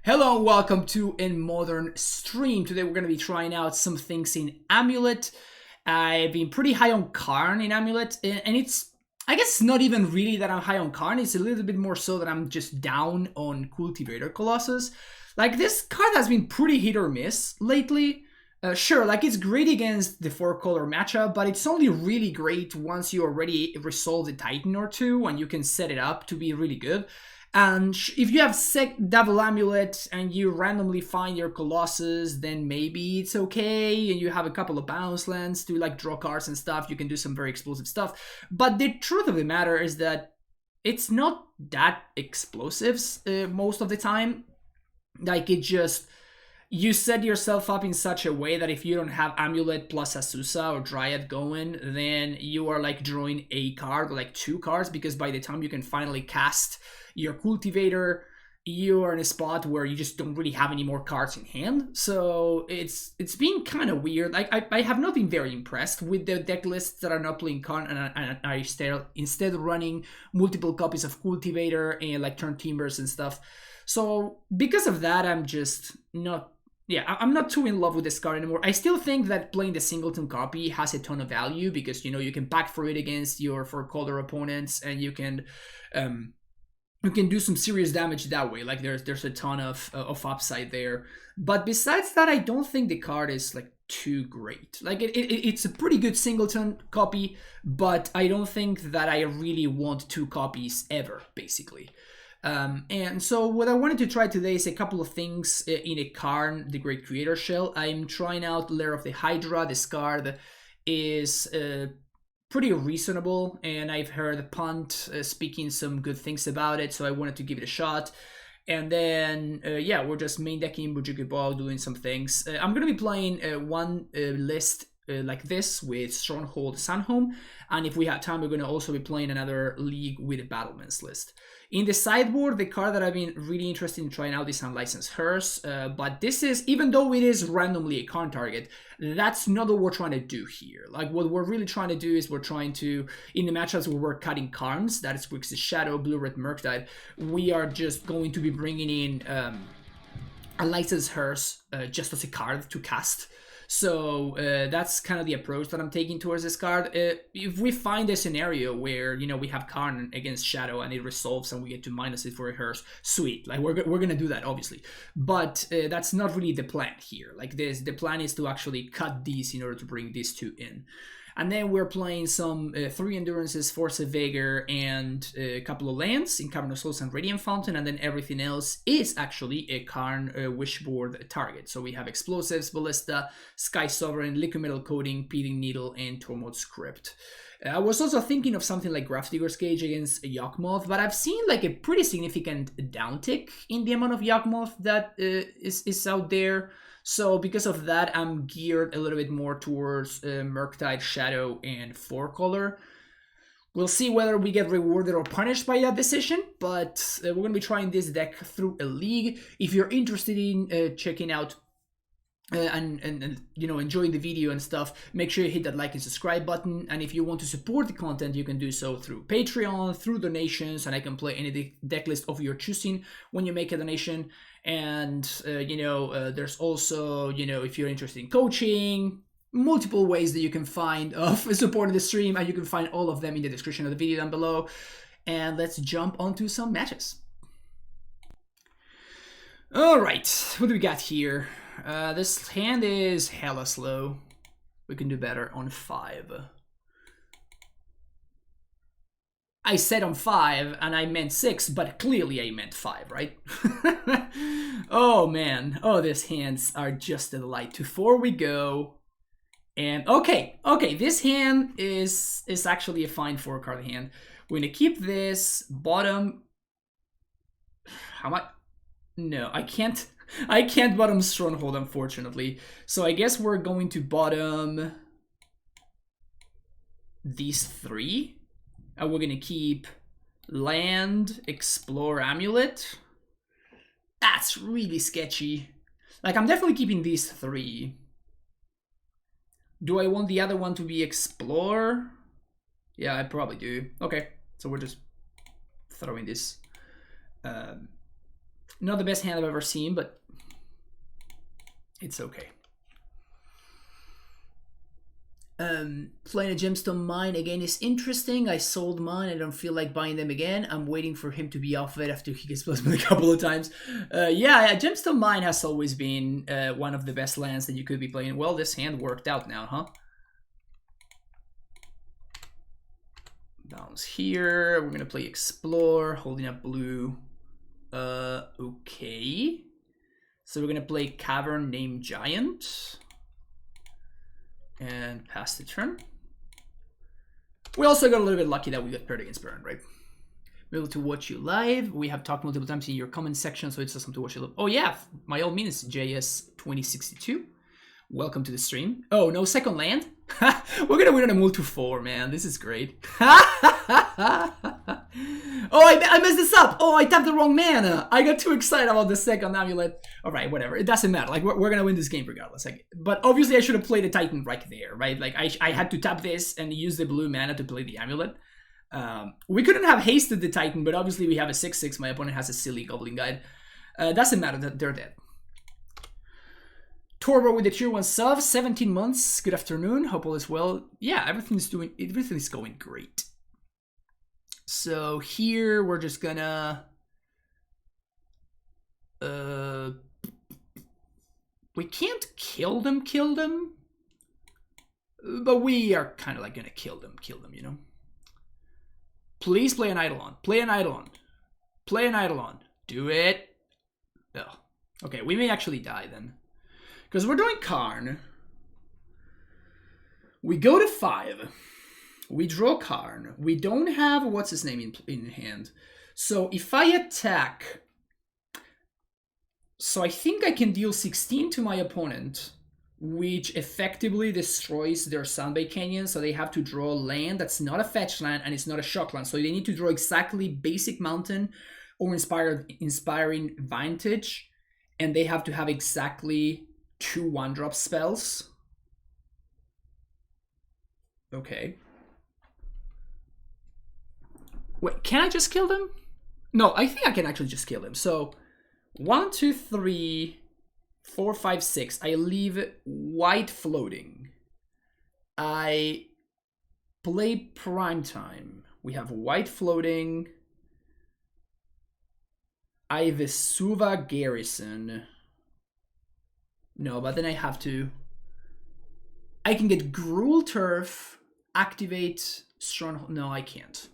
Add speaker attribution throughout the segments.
Speaker 1: Hello and welcome to a modern stream. Today we're going to be trying out some things in Amulet. I've been pretty high on Karn in Amulet, and I guess not even really that I'm high on Karn, it's a little bit more so that I'm just down on Cultivator Colossus. Like, this card has been pretty hit or miss lately. Sure, like, it's great against the 4-color matchup, but it's only really great once you already resolve the Titan or two and you can set it up to be really good. And if you have Devil Amulet and you randomly find your Colossus, then maybe it's okay, and you have a couple of bounce lands to like draw cards and stuff, you can do some very explosive stuff. But the truth of the matter is that it's not that explosive most of the time. Like, it just, you set yourself up in such a way that if you don't have Amulet plus Azusa or Dryad going, then you are like drawing a card or like two cards, because by the time you can finally cast your Cultivator, you are in a spot where you just don't really have any more cards in hand. So it's been kind of weird. Like, I have not been very impressed with the deck lists that are not playing Karn and are instead running multiple copies of Cultivator and like turn Timbers and stuff. So because of that, I'm just not... Yeah, I'm not too in love with this card anymore. I still think that playing the singleton copy has a ton of value because, you know, you can pack for it against your 4-color opponents and you can do some serious damage that way. Like, there's a ton of upside there. But besides that, I don't think the card is like too great. Like, it's a pretty good singleton copy, but I don't think that I really want two copies ever, basically. And so what I wanted to try today is a couple of things in a Karn, the Great Creator shell. I'm trying out Lair of the Hydra. This card is pretty reasonable, and I've heard Punt speaking some good things about it, so I wanted to give it a shot. And then, yeah, we're just main decking Bujuki Ball, doing some things. I'm going to be playing one list like this with Stronghold Sunhome, and if we have time, we're going to also be playing another league with a Battlements list. In the sideboard, the card that I've been really interested in trying out is Unlicensed Hearse, but this is, even though it is randomly a Karn target, that's not what we're trying to do here. Like, what we're really trying to do is we're trying to, in the matchups where we're cutting Karns, that is Grixis Shadow, Blue-Red Murktide, we are just going to be bringing in Unlicensed Hearse just as a card to cast. So that's kind of the approach that I'm taking towards this card. If we find a scenario where, you know, we have Karn against Shadow and it resolves and we get to minus it for a Hearse, sweet. Like, we're gonna do that, obviously. But that's not really the plan here. Like, the plan is to actually cut these in order to bring these two in. And then we're playing some 3 Endurances, Force of Vigor, and a couple of lands in Cavern of Souls and Radiant Fountain, and then everything else is actually a Karn Wishboard target. So we have Explosives, Ballista, Sky Sovereign, Liquid Metal Coating, Peeling Needle, and Tormod's Script. I was also thinking of something like Grafdigger's Cage against Yawgmoth, but I've seen like a pretty significant downtick in the amount of Yawgmoth that is out there. So because of that, I'm geared a little bit more towards Murktide, Shadow, and 4-color. We'll see whether we get rewarded or punished by that decision, but we're going to be trying this deck through a league. If you're interested in checking out and you know, enjoying the video and stuff, make sure you hit that like and subscribe button. And if you want to support the content, you can do so through Patreon, through donations, and I can play any deck list of your choosing when you make a donation. And you know, there's also, you know, if you're interested in coaching, multiple ways that you can find of supporting the stream, and you can find all of them in the description of the video down below. And let's jump onto some matches. All right, what do we got here? This hand is hella slow. We can do better on 5. I said on 5 and I meant 6, but clearly I meant 5, right? Oh man, oh, these hands are just a delight. To 4 we go. And okay, this hand is actually a fine 4-card hand. We're gonna keep this bottom. How much? No, I can't bottom Stronghold, unfortunately. So I guess we're going to bottom these 3. And we're gonna keep Land, Explore, Amulet. That's really sketchy. Like, I'm definitely keeping these 3. Do I want the other one to be Explore? Yeah, I probably do. Okay, so we're just throwing this Not the best hand I've ever seen, but it's okay. Playing a gemstone mine again is interesting. I sold mine. I don't feel like buying them again. I'm waiting for him to be off of it after he gets plasmed a couple of times. Yeah, gemstone mine has always been one of the best lands that you could be playing. Well, this hand worked out now, huh? Bounce here. We're gonna play explore, holding up blue. Okay. So we're gonna play Cavern Named Giant. And pass the turn. We also got a little bit lucky that we got paired against Burn, right? Able to watch you live. We have talked multiple times in your comment section, so it's awesome to watch you live. Oh yeah, my old means JS2062. Welcome to the stream. Oh, no second land? We're gonna win on a move to 4, man. This is great. Oh, I messed this up. Oh, I tapped the wrong mana. I got too excited about the second amulet. All right, whatever. It doesn't matter. Like, we're gonna win this game regardless. Like, but obviously, I should have played the Titan right there, right? Like, I had to tap this and use the blue mana to play the amulet. We couldn't have hasted the Titan, but obviously we have a 6/6. My opponent has a silly Goblin Guide. Doesn't matter. They're dead. Torbo with the tier 1 sub, 17 months. Good afternoon. Hope all is well. Yeah, everything's going great. So here we're just gonna we can't kill them, but we are kind of like gonna kill them, you know. Please play an Eidolon. Play an Eidolon. Play an Eidolon. Do it. Oh. Okay, we may actually die then. Because we're doing Karn. We go to 5. We draw Karn. We don't have what's his name in hand. So if I attack... So I think I can deal 16 to my opponent, which effectively destroys their Sunbay Canyon. So they have to draw land that's not a fetch land and it's not a shock land. So they need to draw exactly Basic Mountain or Inspiring Vantage. And they have to have exactly 2 1-drop spells. Okay. Wait, can I just kill them? No, I think I can actually just kill them. So 1, 2, 3, 4, 5, 6. I leave white floating. I play Primetime. We have white floating. I Vesuva Garrison. No, but then I have to... I can get Gruul Turf, activate Stronghold. No, I can't.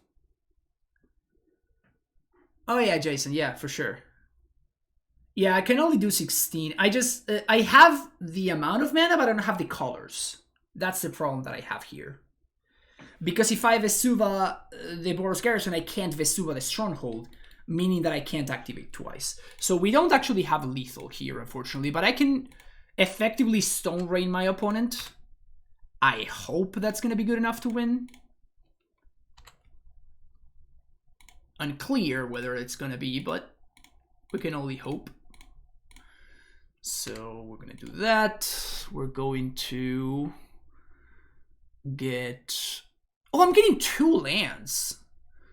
Speaker 1: Oh yeah, Jason, yeah, for sure. Yeah, I can only do 16. I have the amount of mana, but I don't have the colors. That's the problem that I have here. Because if I Vesuva the Boros Garrison, I can't Vesuva the Stronghold, meaning that I can't activate twice. So we don't actually have lethal here, unfortunately, but I can effectively Stone Rain my opponent. I hope that's going to be good enough to win. Unclear whether it's going to be, but we can only hope. So we're going to do that. We're going to get... Oh, I'm getting 2 lands.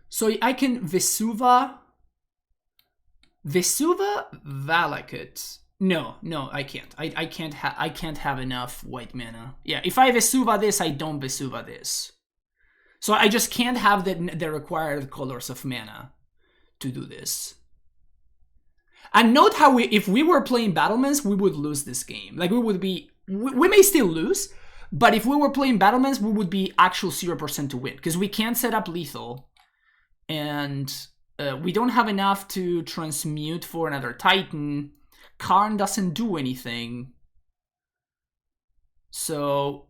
Speaker 1: So I can Vesuva Valakut. No, I can't. I can't have enough white mana. Yeah, if I Vesuva this, I don't Vesuva this. So I just can't have the required colors of mana to do this. And note how if we were playing Battlements, we would lose this game. Like we may still lose, but if we were playing Battlements, we would be actual 0% to win because we can't set up lethal, and we don't have enough to transmute for another Titan. Karn doesn't do anything. So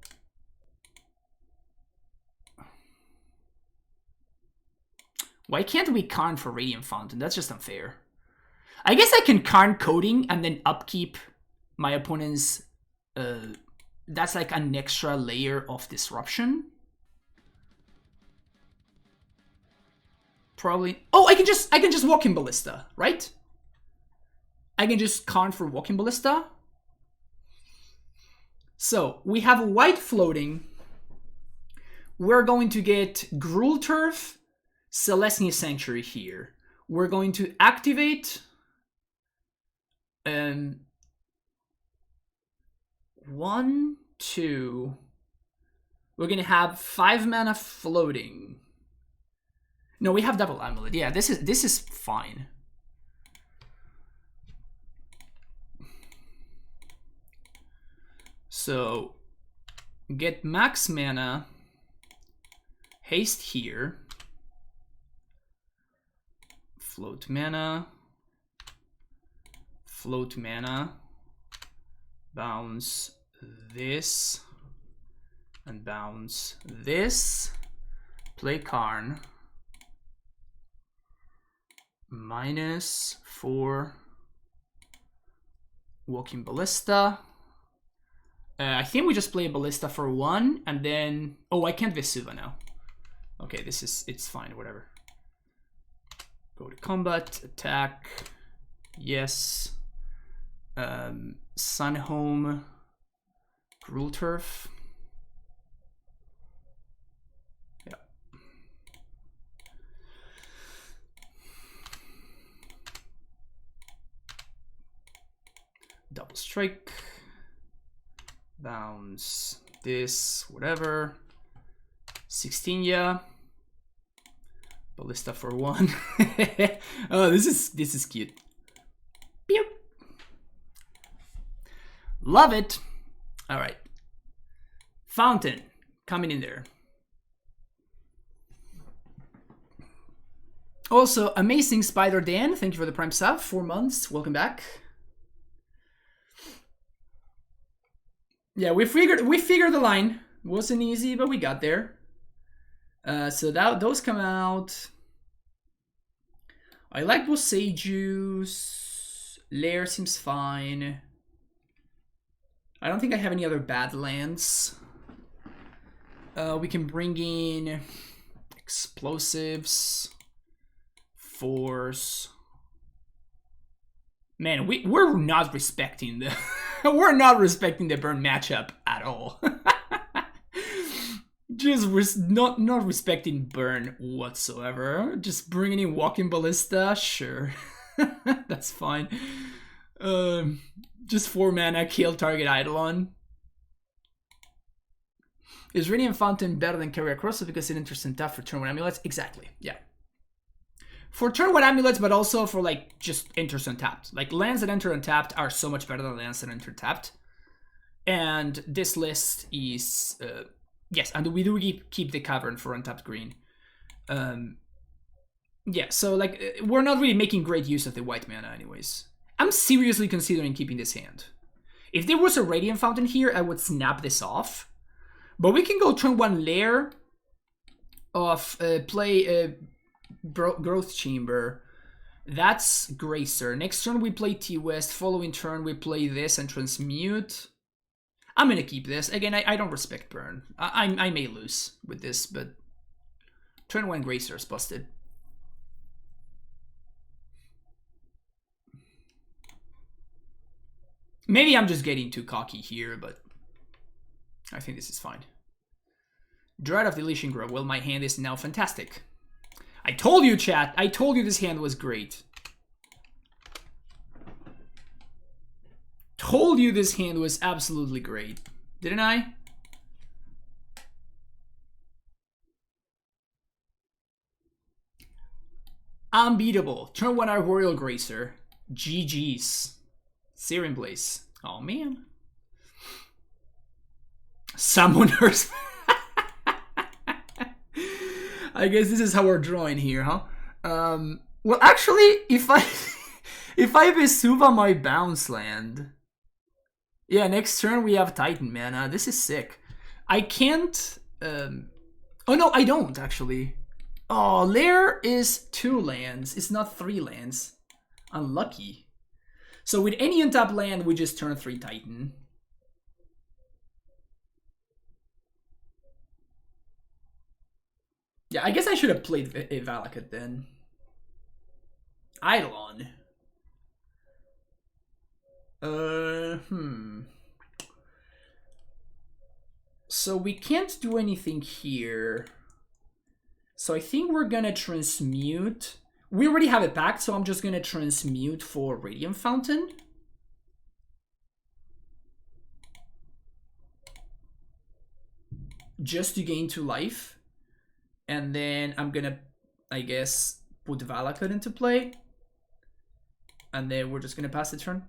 Speaker 1: why can't we Karn for Radiant Fountain? That's just unfair. I guess I can Karn Coding and then upkeep my opponent's... that's like an extra layer of disruption. Probably... Oh, I can just walk in Ballista, right? I can just Karn for Walking Ballista. So, we have white floating. We're going to get Gruul Turf, Celestia Sanctuary here. We're going to activate 1, 2. We're gonna have 5 mana floating. No, we have double amulet. Yeah, this is fine. So get max mana, haste here, float mana, bounce this, and bounce this, play Karn, -4, Walking Ballista. I think we just play Ballista for 1, and then... Oh, I can't Vesuva now. Okay, it's fine, whatever. Go to combat, attack, yes. Sunhome, Gruul Turf. Yeah. Double strike. Bounce this, whatever. 16, yeah. Ballista for 1. Oh, this is cute. Pew. Love it. All right. Fountain coming in there. Also, amazing Spider Dan, thank you for the Prime sub. 4 months. Welcome back. Yeah, we figured the line. Wasn't easy, but we got there. So those come out. I like Boseju's. Lair seems fine. I don't think I have any other bad lands. We can bring in explosives, force. Man, we're not respecting the we're not respecting the burn matchup at all. Just not respecting burn whatsoever. Just bringing in Walking Ballista, sure. That's fine. Just 4 mana, kill target Eidolon. Is Radiant Fountain better than Carrier Crossroads because it enters untapped for turn 1 amulets? Exactly, yeah. For turn 1 amulets, but also for like just enters untapped. Like lands that enter untapped are so much better than lands that enter tapped. And this list is yes, and we do keep the Cavern for untapped green. Yeah, so like we're not really making great use of the white mana anyways. I'm seriously considering keeping this hand. If there was a Radiant Fountain here, I would snap this off. But we can go turn 1 Lair of play Growth Chamber. That's Gracer. Next turn we play T-West. Following turn we play this and Transmute. I'm gonna keep this. Again, I don't respect burn. I may lose with this, but turn 1 Gracer's busted. Maybe I'm just getting too cocky here, but I think this is fine. Dread of the Leashing Grove. Well, my hand is now fantastic. I told you, chat. I told you this hand was great. Told you this hand was absolutely great. Didn't I? Unbeatable. Turn 1 Arboreal Gracer. GG's. Searing Blaze. Oh, man. Summoners. I guess this is how we're drawing here, huh? Well, actually, if I Vesuva my bounce land, yeah, next turn we have Titan mana. This is sick. I can't. Oh no, I don't actually. Oh, Lair is 2 lands. It's not 3 lands. Unlucky. So with any untap land, we just turn 3 Titan. Yeah, I guess I should have played Valakut then. Eidolon. So we can't do anything here. So I think we're gonna transmute. We already have it back, so I'm just gonna transmute for Radiant Fountain. just to gain 2 life. And then I'm gonna, I guess, put Valakut into play. And then we're just gonna pass the turn.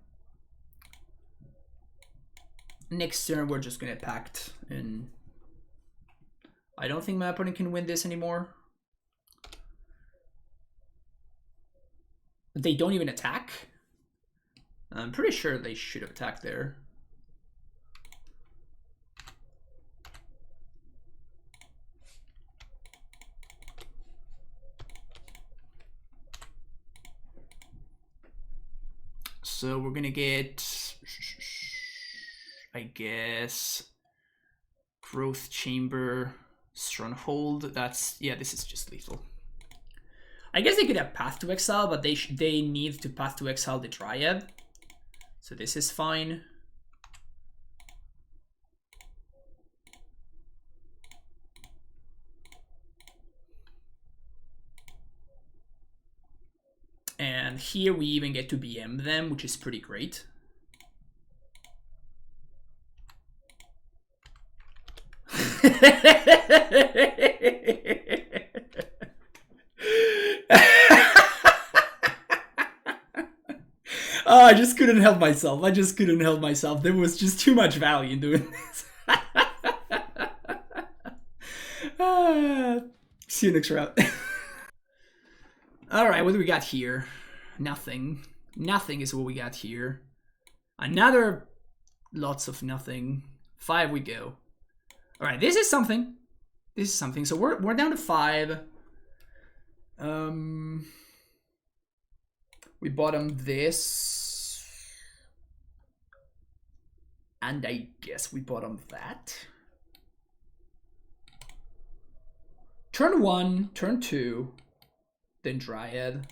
Speaker 1: Next turn, we're just gonna Pact. And I don't think my opponent can win this anymore. They don't even attack. I'm pretty sure they should have attacked there. So we're gonna get, I guess, Growth Chamber, Stronghold. That's, yeah, this is just lethal. I guess they could have Path to Exile, but they need to Path to Exile the Dryad. So this is fine. And here we even get to BM them, which is pretty great. Oh, I just couldn't help myself. There was just too much value in doing this. See you next round. Alright, what do we got here? Nothing. Nothing is what we got here. Another lots of nothing. 5 we go. Alright, this is something. So we're down to 5. We bottom this. And I guess we bottom that. Turn 1, turn 2, then Dryad.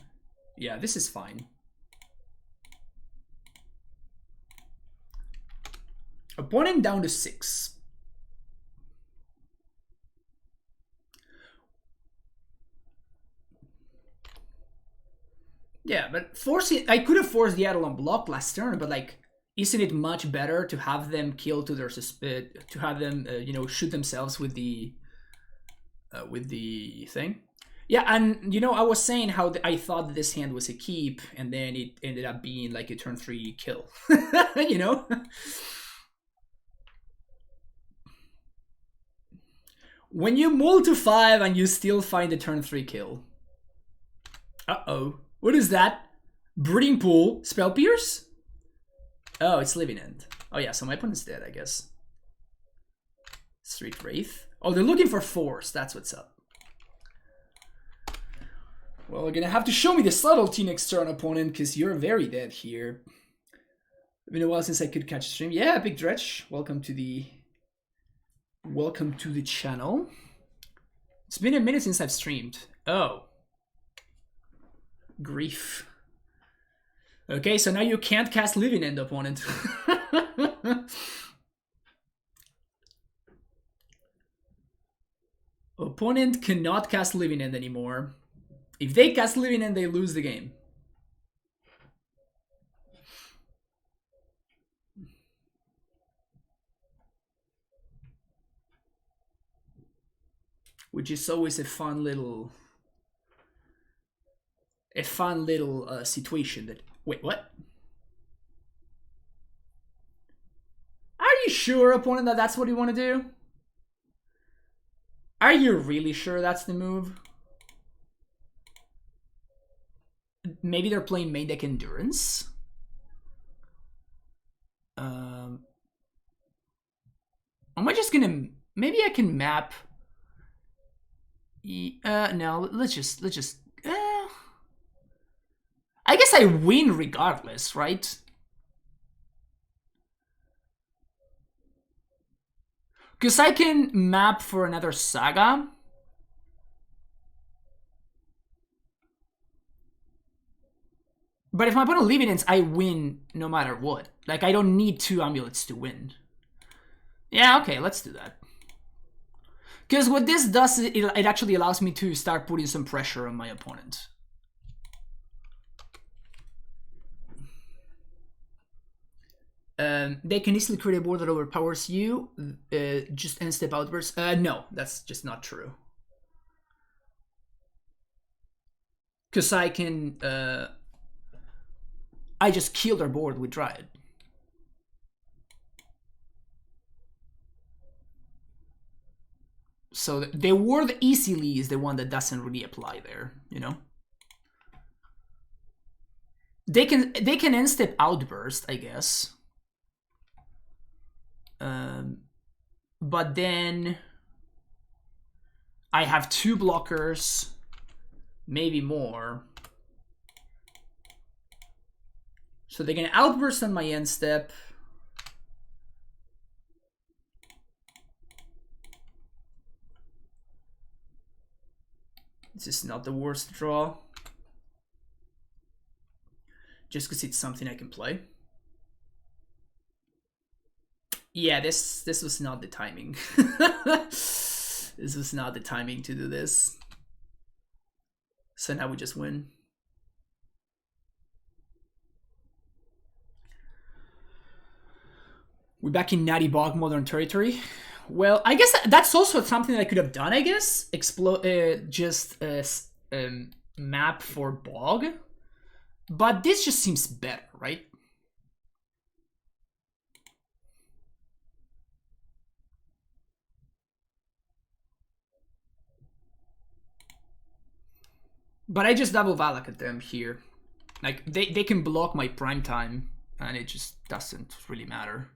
Speaker 1: Yeah, this is fine. Opponent down to 6. Yeah, but I could have forced the Eidolon block last turn, but like, isn't it much better to have them kill to their to have them, you know, shoot themselves with the thing? Yeah, and you know, I was saying how I thought this hand was a keep, and then it ended up being like a turn 3 kill. You know? When you mull to 5 and you still find a turn 3 kill. Uh-oh. What is that? Breeding Pool. Spell Pierce? Oh, it's Living End. Oh yeah, so my opponent's dead, I guess. Street Wraith. Oh, they're looking for Force. That's what's up. Well, you're gonna have to show me the subtlety next turn, opponent, because you're very dead here. It's been a while since I could catch a stream. Yeah, Big Dretch. Welcome to the channel. It's been a minute since I've streamed. Oh. Grief. Okay, so now you can't cast Living End, opponent. Opponent cannot cast Living End anymore. If they cast Living End, they lose the game. Which is always a fun little situation that... Wait, what? Are you sure, opponent, that that's what you want to do? Are you really sure that's the move? Maybe they're playing main deck Endurance? Am I just gonna... Maybe I can map... no, let's just... I guess I win regardless, right? Because I can map for another Saga. But if my opponent Living Ends, I win no matter what. Like, I don't need 2 amulets to win. Yeah, okay, let's do that. Because what this does, it actually allows me to start putting some pressure on my opponent. They can easily create a board that overpowers you. Just end step outburst. No, that's just not true. Because I can... I just kill their board with Dryad. So the word easily is the one that doesn't really apply there, you know? They can end step outburst, I guess. But then I have 2 blockers, maybe more. So they can outburst on my end step. This is not the worst draw. Just because it's something I can play. Yeah, this was not the timing. This was not the timing to do this. So now we just win. We're back in Natty Bog Modern Territory. Well, I guess that's also something that I could have done, I guess. Just map for Bog. But this just seems better, right? But I just double Valak at them here. Like, they can block my prime time, and it just doesn't really matter.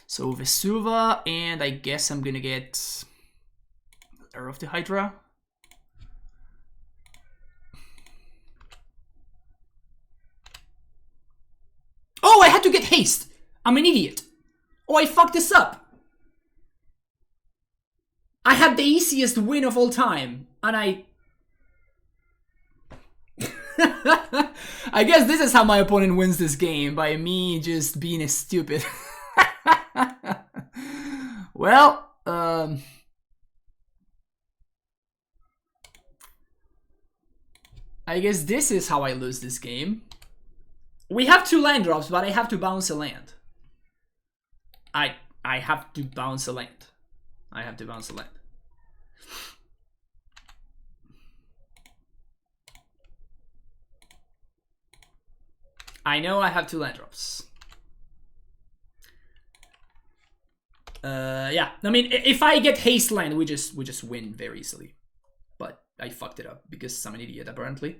Speaker 1: So Vesuva, and I guess I'm gonna get Arrow of the Hydra. Oh, I had to get haste! I'm an idiot. Oh, I fucked this up. I had the easiest win of all time, and I... I guess this is how my opponent wins this game, by me just being a stupid. Well, I guess this is how I lose this game. We have 2 land drops, but I have to bounce a land. I have to bounce a land. I have to bounce a land. I know I have 2 land drops. Yeah, I mean, if I get haste land, we just win very easily. But I fucked it up because I'm an idiot, apparently.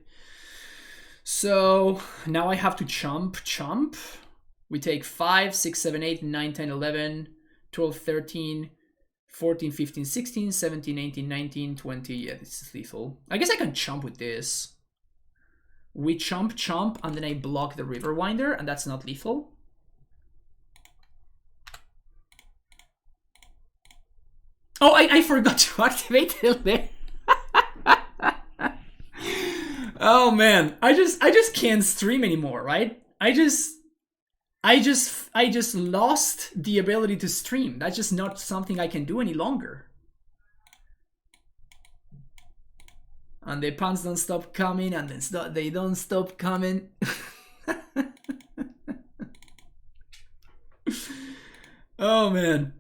Speaker 1: So now I have to chump. We take 5, 6, 7, 8, 9, 10, 11, 12, 13, 14, 15, 16, 17, 18, 19, 20. Yeah, this is lethal. I guess I can chump with this. We chump, and then I block the Riverwinder, and that's not lethal. Oh, I forgot to activate it there. Oh man, I just can't stream anymore, right? I just lost the ability to stream. That's just not something I can do any longer. And the puns don't stop coming, and then they don't stop coming. Oh man.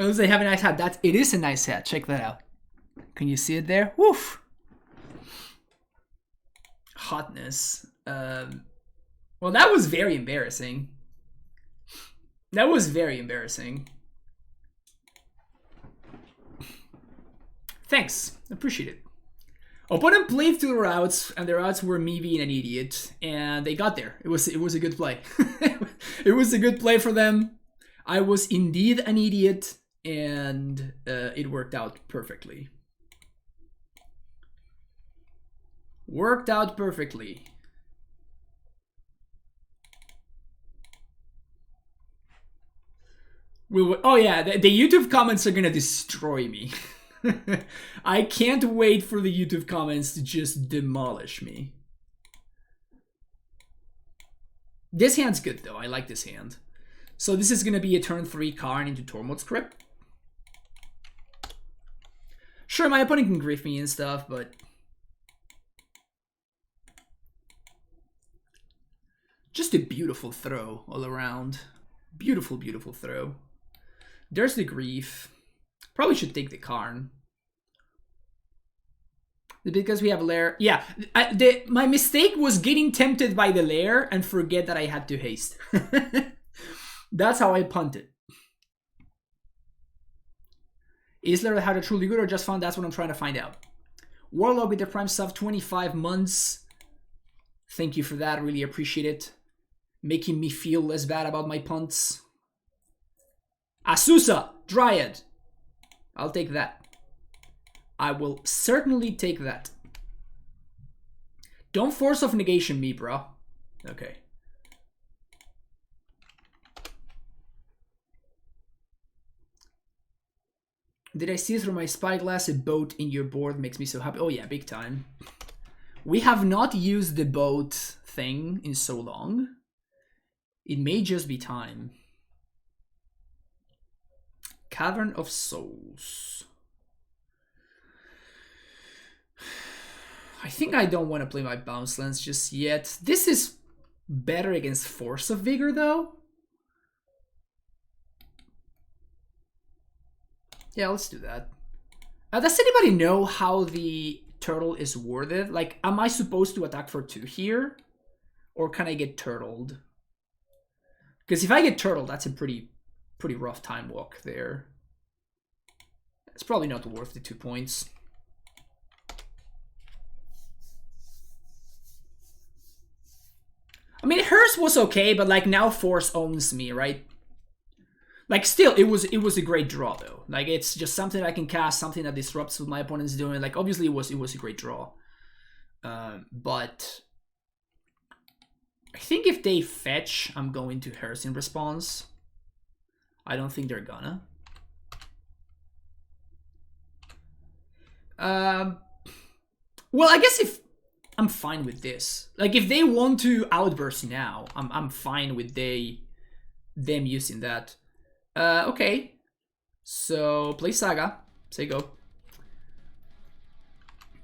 Speaker 1: Oh, they have a nice hat. It is a nice hat. Check that out. Can you see it there? Woof. Hotness. Well, that was very embarrassing. That was very embarrassing. Thanks. Appreciate it. Opponent played 2 routes, and the routes were me being an idiot, and they got there. It was a good play. It was a good play for them. I was indeed an idiot, and it worked out perfectly. Worked out perfectly. Oh yeah, the YouTube comments are gonna destroy me. I can't wait for the YouTube comments to just demolish me. This hand's good though, I like this hand. So this is gonna be a turn 3 Karn into Tormod's Crypt. Sure, my opponent can grief me and stuff, but... Just a beautiful throw all around. Beautiful, beautiful throw. There's the Grief. Probably should take the Karn. Because we have Lair. Yeah, my mistake was getting tempted by the Lair and forget that I had to haste. That's how I punted. Is Lair how to truly good or just fun? That's what I'm trying to find out. Warlock with the Prime sub 25 months. Thank you for that. Really appreciate it. Making me feel less bad about my punts. Asusa, Dryad. I'll take that. I will certainly take that. Don't force of negation me, bro. Okay. Did I see through my spyglass a boat in your board makes me so happy? Oh yeah, big time. We have not used the boat thing in so long. It may just be time. Cavern of Souls. I think I don't want to play my bounce lands just yet. This is better against Force of Vigor though. Yeah, let's do that. Does anybody know how the turtle is worded? Like, am I supposed to attack for 2 here? Or can I get turtled? Because if I get turtled, that's a pretty rough time walk there. It's probably not worth the 2 points. I mean, hers was okay, but like now Force owns me, right? Like still, it was a great draw though. Like it's just something I can cast, something that disrupts what my opponent's doing. Like obviously it was a great draw, but I think if they fetch, I'm going to hers in response. I don't think they're gonna. Well, I guess if I'm fine with this. Like if they want to outburst now, I'm fine with them using that. Okay. So play Saga. Say go.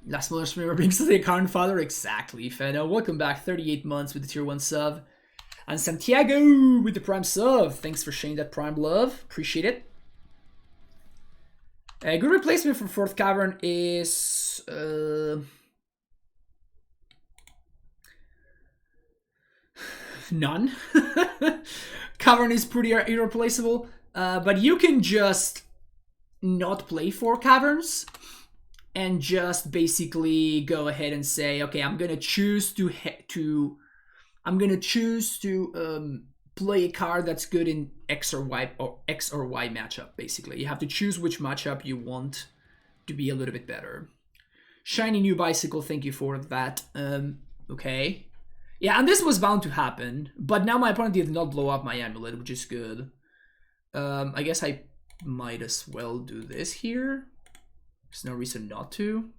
Speaker 1: Last month streamer brings to the Karn father. Exactly, Feno. Welcome back. 38 months with the tier 1 sub. And Santiago with the Prime sub. Thanks for sharing that Prime love. Appreciate it. A good replacement for 4th Cavern is none. Cavern is pretty irreplaceable, but you can just not play 4 Caverns and just basically go ahead and say, okay, I'm gonna choose to play a card that's good in X or Y matchup. Basically, you have to choose which matchup you want to be a little bit better. Shiny new bicycle, thank you for that. Okay. Yeah, and this was bound to happen, but now my opponent did not blow up my amulet, which is good. I guess I might as well do this here. There's no reason not to.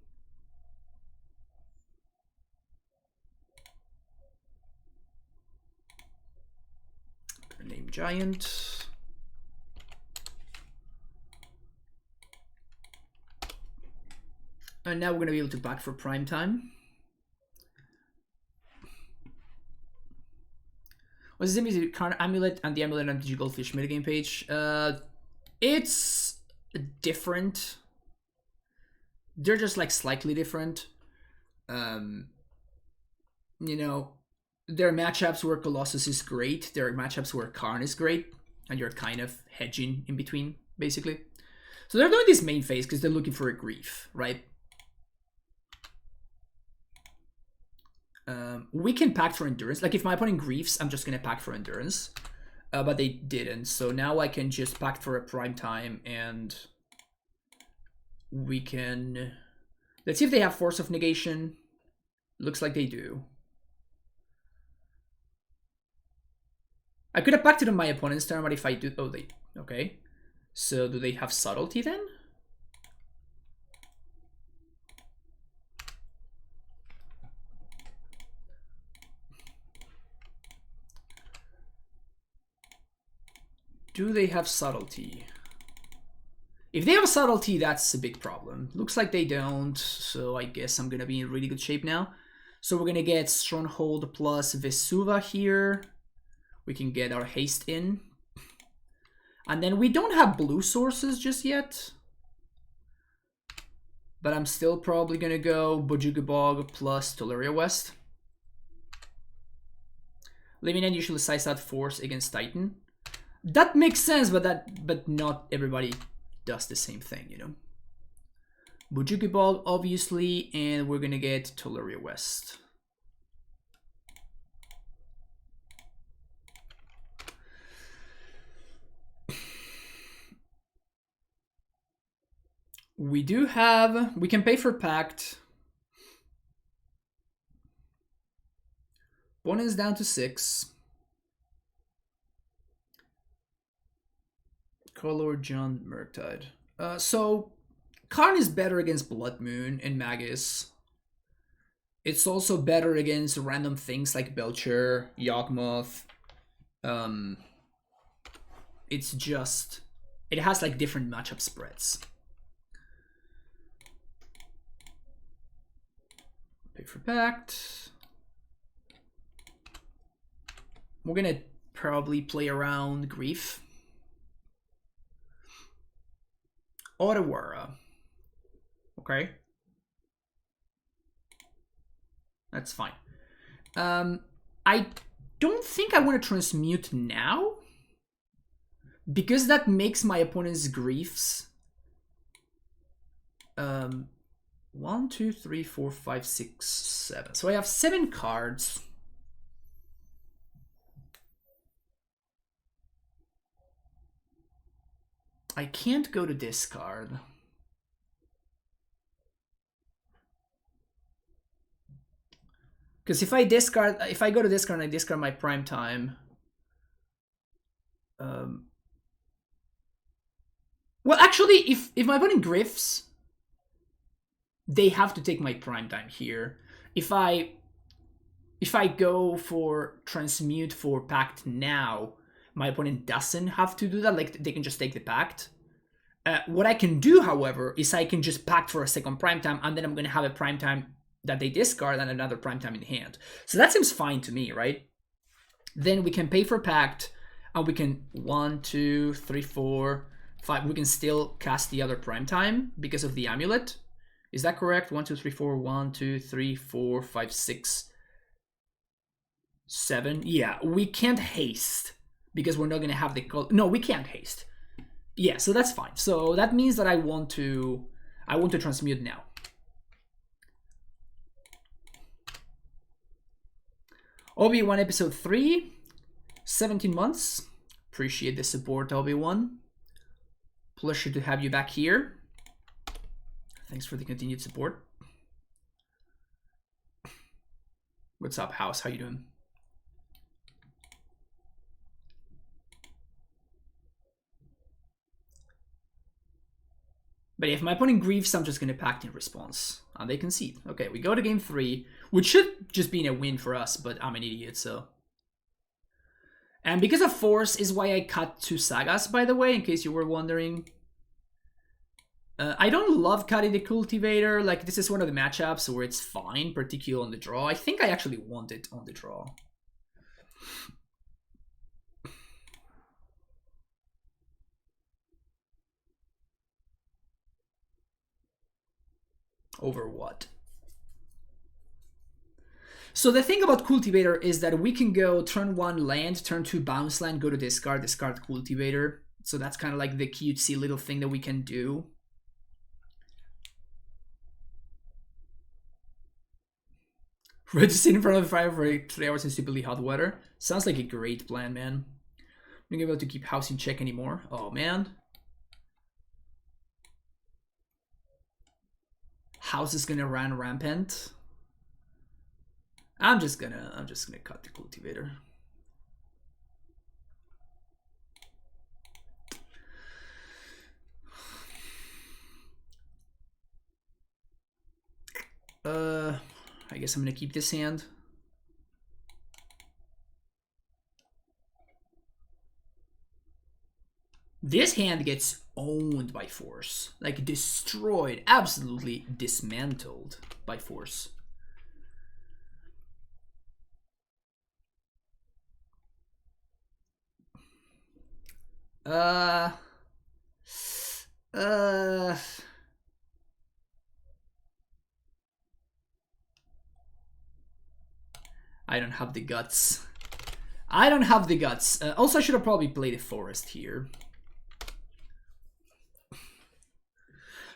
Speaker 1: Name Giant. And now we're going to be able to back for prime time. What's the same as Karn Amulet and the Amulet on MTGO Goldfish metagame page? It's different. They're just like slightly different. You know, there are matchups where Colossus is great. There are matchups where Karn is great. And you're kind of hedging in between, basically. So they're doing this main phase because they're looking for a Grief, right? We can pack for Endurance. Like if my opponent Griefs, I'm just going to pack for Endurance. But they didn't. So now I can just pack for a prime time and we can... Let's see if they have Force of Negation. Looks like they do. I could have packed it on my opponent's turn, but if I do... Oh, they... Okay. So do they have Subtlety then? Do they have Subtlety? If they have Subtlety, that's a big problem. Looks like they don't, so I guess I'm gonna be in really good shape now. So we're gonna get Stronghold plus Vesuva here. We can get our haste in. And then we don't have blue sources just yet. But I'm still probably gonna go Bojugabog plus Teleria West. Living End usually size out force against Titan. That makes sense, but not everybody does the same thing, you know. Bojugabog, obviously, and we're gonna get Teleria West. We can pay for Pact. Opponent's down to 6. Color John Murktide. So Karn is better against Blood Moon and Magus. It's also better against random things like Belcher, Yawgmoth. It's just, it has like different matchup spreads. Pay for Pact. We're gonna probably play around Grief. Otawara. Okay. That's fine. I don't think I want to transmute now, because that makes my opponent's griefs 1, 2, 3, 4, 5, 6, 7. So I have 7 cards. I can't go to discard. Because if I go to discard and I discard my prime time. Well, actually, if my opponent griffs, they have to take my prime time here. If I go for transmute for Pact now, my opponent doesn't have to do that. Like, they can just take the Pact. What I can do, however, is I can just Pact for a second prime time, and then I'm going to have a prime time that they discard and another prime time in hand. So that seems fine to me, right? Then we can pay for Pact, and we can 1, 2, 3, 4, 5. We can still cast the other prime time because of the amulet. Is that correct? 1, 2, 3, 4, 1, 2, 3, 4, 5, 6, 7. Yeah, we can't haste because we're not going to have the call. No, we can't haste. Yeah, so that's fine. So that means that I want to transmute now. Obi-Wan episode 3, 17 months. Appreciate the support, Obi-Wan. Pleasure to have you back here. Thanks for the continued support. What's up, House? How you doing? But if my opponent grieves, I'm just going to Pact in response. And they concede. Okay, we go to game 3, which should just be a win for us, but I'm an idiot, so. And because of Force is why I cut 2 Sagas, by the way, in case you were wondering. I don't love cutting the Cultivator. Like, this is one of the matchups where it's fine, particularly on the draw. I think I actually want it on the draw. Over what? So the thing about Cultivator is that we can go turn 1 land, turn 2 bounce land, go to discard, discard Cultivator. So that's kind of like the cutesy little thing that we can do. We're just sitting in front of the fire for 3 hours in stupidly hot weather. Sounds like a great plan, man. I'm not able to keep house in check anymore. Oh man. House is gonna run rampant. I'm just gonna cut the Cultivator. I guess I'm gonna keep this hand. This hand gets owned by Force, like destroyed, absolutely dismantled by Force. Uh... I don't have the guts. I don't have the guts. Also, I should have probably played a forest here.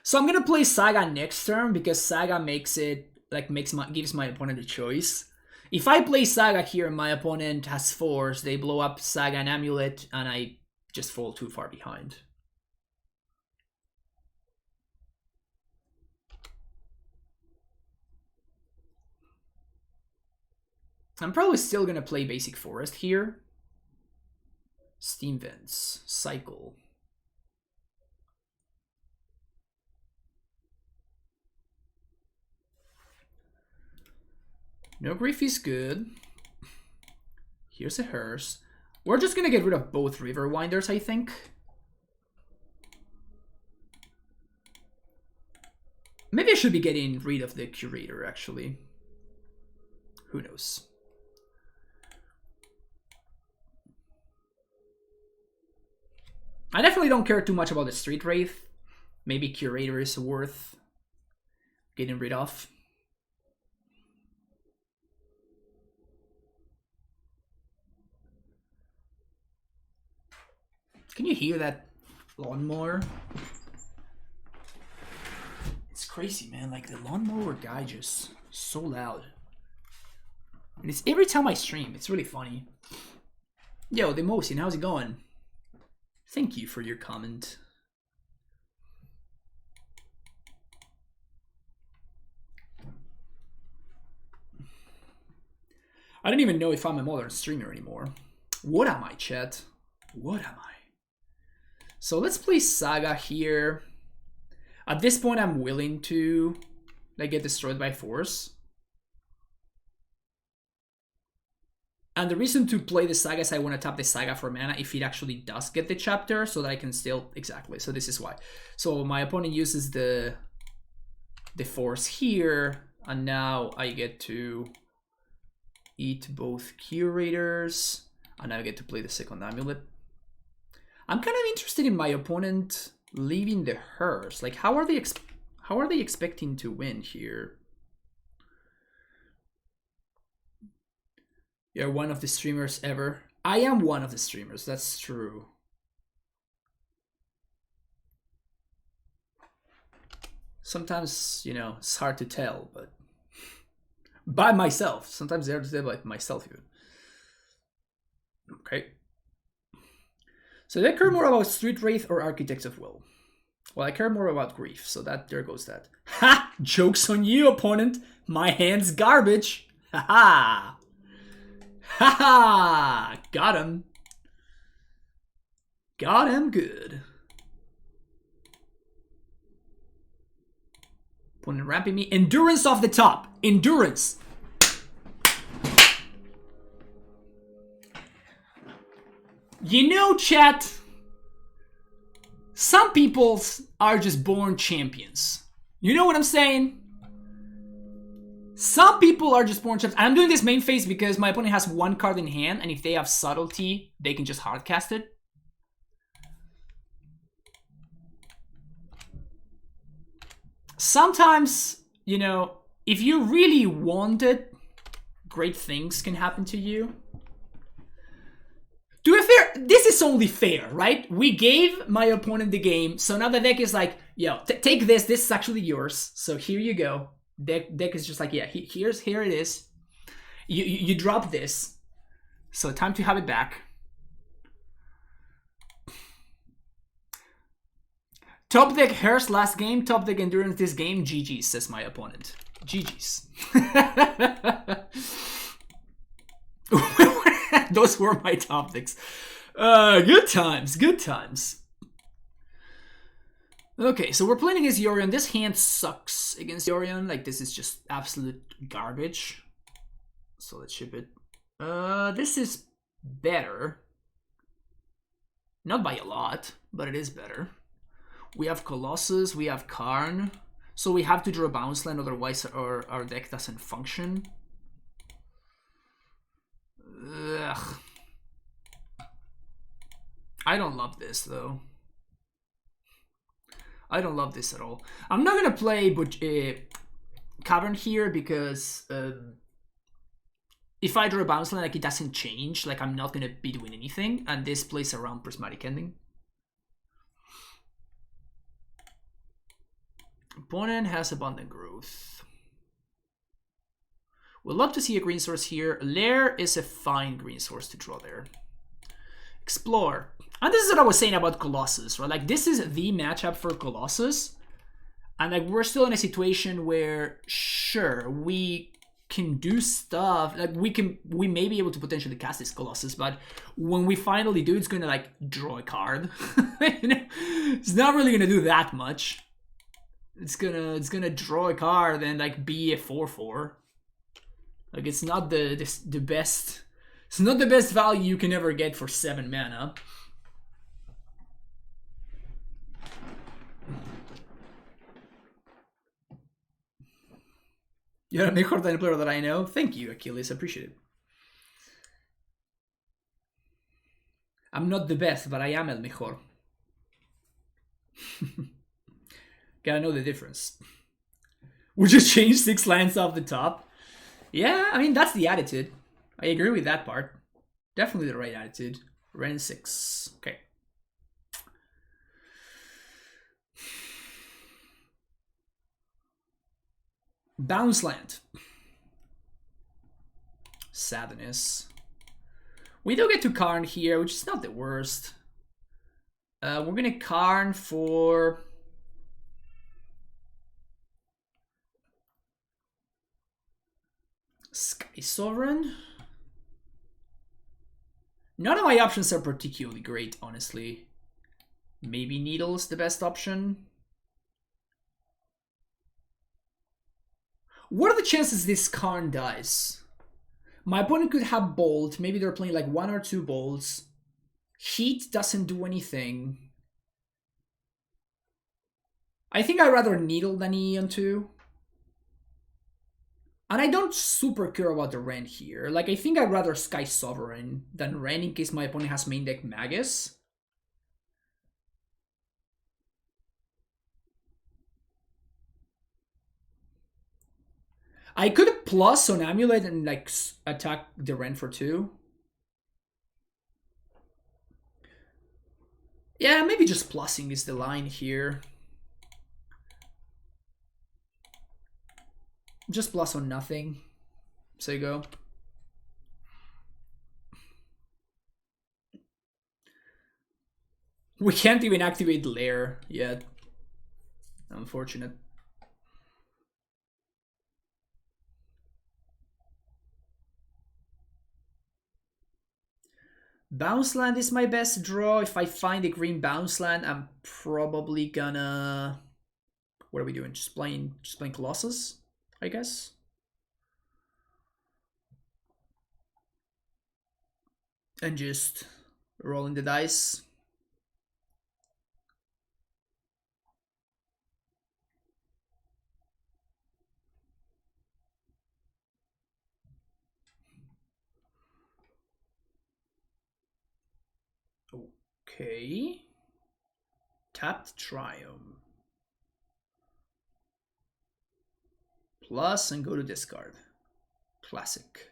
Speaker 1: So I'm gonna play Saga next turn because Saga makes it like gives my opponent a choice. If I play Saga here and my opponent has force, they blow up Saga and Amulet, and I just fall too far behind. I'm probably still gonna play basic forest here. Steam Vents, cycle. No Grief is good. Here's a Hearse. We're just gonna get rid of both River Winders, I think. Maybe I should be getting rid of the Curator, actually. Who knows? I definitely don't care too much about the Street Wraith. Maybe Curator is worth getting rid of. Can you hear that lawnmower? It's crazy, man. Like, the lawnmower guy just so loud. And it's every time I stream. It's really funny. Yo, the Mosin, how's it going? Thank you for your comment. I don't even know if I'm a modern streamer anymore. What am I, chat? What am I? So let's play Saga here. At this point, I'm willing to like get destroyed by force. And the reason to play the Saga is I want to tap the Saga for mana if it actually does get the chapter, so that I can still... Exactly, so this is why. So my opponent uses the force here, and now I get to eat both Curators, and I get to play the second Amulet. I'm kind of interested in my opponent leaving the Hearse. Like, how are they expecting to win here? You're one of the streamers ever. I am one of the streamers, that's true. Sometimes, you know, it's hard to tell, but by myself. Sometimes they're just like myself even. Okay. So do I care more about Street Wraith or Architects of Will? Well, I care more about Grief, so there goes that. Ha! Joke's on you, opponent! My hand's garbage! Ha ha! Ha ha! Got him. Got him good. Opponent ramping me. Endurance off the top. Endurance. You know, chat, some people are just born champions. You know what I'm saying? Some people are just born champions. I'm doing this main phase because my opponent has one card in hand, and if they have Subtlety, they can just hardcast it. Sometimes, you know, if you really want it, great things can happen to you. To be fair, this is only fair, right? We gave my opponent the game, so now the deck is like, yo, take this. This is actually yours. So here you go. Deck is just like, yeah, here it is. You drop this, so time to have it back. Top deck Hearse last game, top deck Endurance this game. GG's, says my opponent. GG's. Those were my top decks. Good times, good times. Okay, so we're playing against Yorion. This hand sucks against Yorion. Like, this is just absolute garbage. So let's ship it. This is better. Not by a lot, but it is better. We have Colossus, we have Karn. So we have to draw a bounce land, otherwise our deck doesn't function. Ugh. I don't love this though. I don't love this at all. I'm not gonna play Cavern here because if I draw a bounce line, like it doesn't change. Like I'm not gonna be doing anything, and this plays around Prismatic Ending. Opponent has Abundant Growth. We'd love to see a green source here. Lair is a fine green source to draw there. Explore. And this is what I was saying about Colossus, right? Like this is the matchup for Colossus. And like we're still in a situation where sure, we can do stuff. Like we may be able to potentially cast this Colossus, but when we finally do, it's gonna like draw a card. You know? It's not really gonna do that much. It's gonna draw a card and like be a 4/4. Like it's not the best. It's not the best value you can ever get for 7 mana. You're a mejor than a player that I know. Thank you, Achilles. Appreciate it. I'm not the best, but I am el mejor. Gotta know the difference. We just changed 6 lands off the top. Yeah, I mean, that's the attitude. I agree with that part. Definitely the right attitude. Ren 6. Okay. Bounce land. Sadness. We do get to Karn here, which is not the worst. We're gonna Karn for... Sky Sovereign? None of my options are particularly great, honestly. Maybe Needle's the best option. What are the chances this Karn dies? My opponent could have Bolt. Maybe they're playing like 1 or 2 Bolts. Heat doesn't do anything. I think I'd rather Needle than Eon too. And I don't super care about the Ren here. Like, I think I'd rather Sky Sovereign than Ren in case my opponent has main deck Magus. I could plus on Amulet and like attack the Ren for 2. Yeah, maybe just plussing is the line here. Just plus on nothing. So you go. We can't even activate Lair yet. Unfortunate. Bounce land is my best draw. If I find a green bounce land, I'm probably gonna... What are we doing? Just playing Colossus, I guess. And just rolling the dice. Okay. Tapped Triumph. Plus and go to discard. Classic.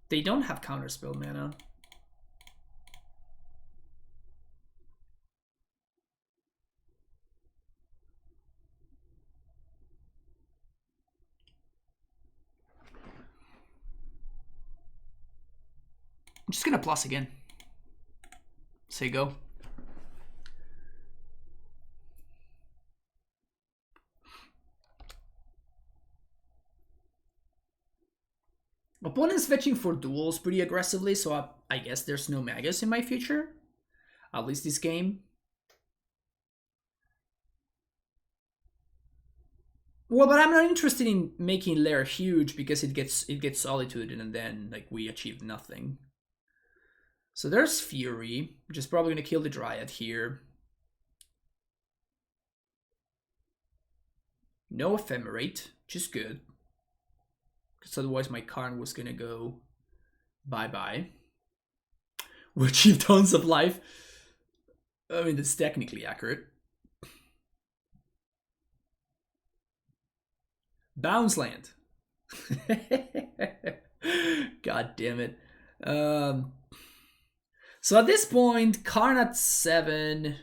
Speaker 1: They don't have counterspell mana. I'm just gonna plus again. Say go. Opponent's fetching for duels pretty aggressively, so I guess there's no Magus in my future. At least this game. Well, but I'm not interested in making Lair huge because it gets Solitude and then like we achieve nothing. So there's Fury, which is probably gonna kill the Dryad here. No Ephemerate, which is good. Because otherwise my Karn was gonna go bye-bye. We'll achieve tons of life. I mean, that's technically accurate. Bounce land. God damn it. So at this point, Karn at 7.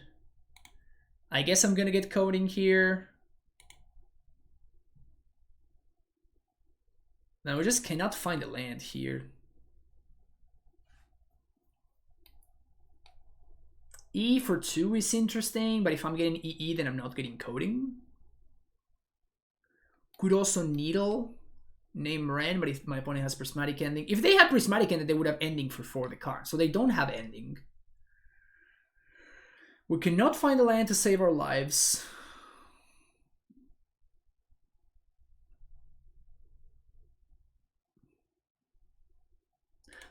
Speaker 1: I guess I'm gonna get coding here. Now we just cannot find a land here. E for 2 is interesting, but if I'm getting EE, then I'm not getting coding. Could also Needle, name Ren, but if my opponent has Prismatic Ending. If they had Prismatic Ending, they would have Ending for the card. So they don't have Ending. We cannot find a land to save our lives.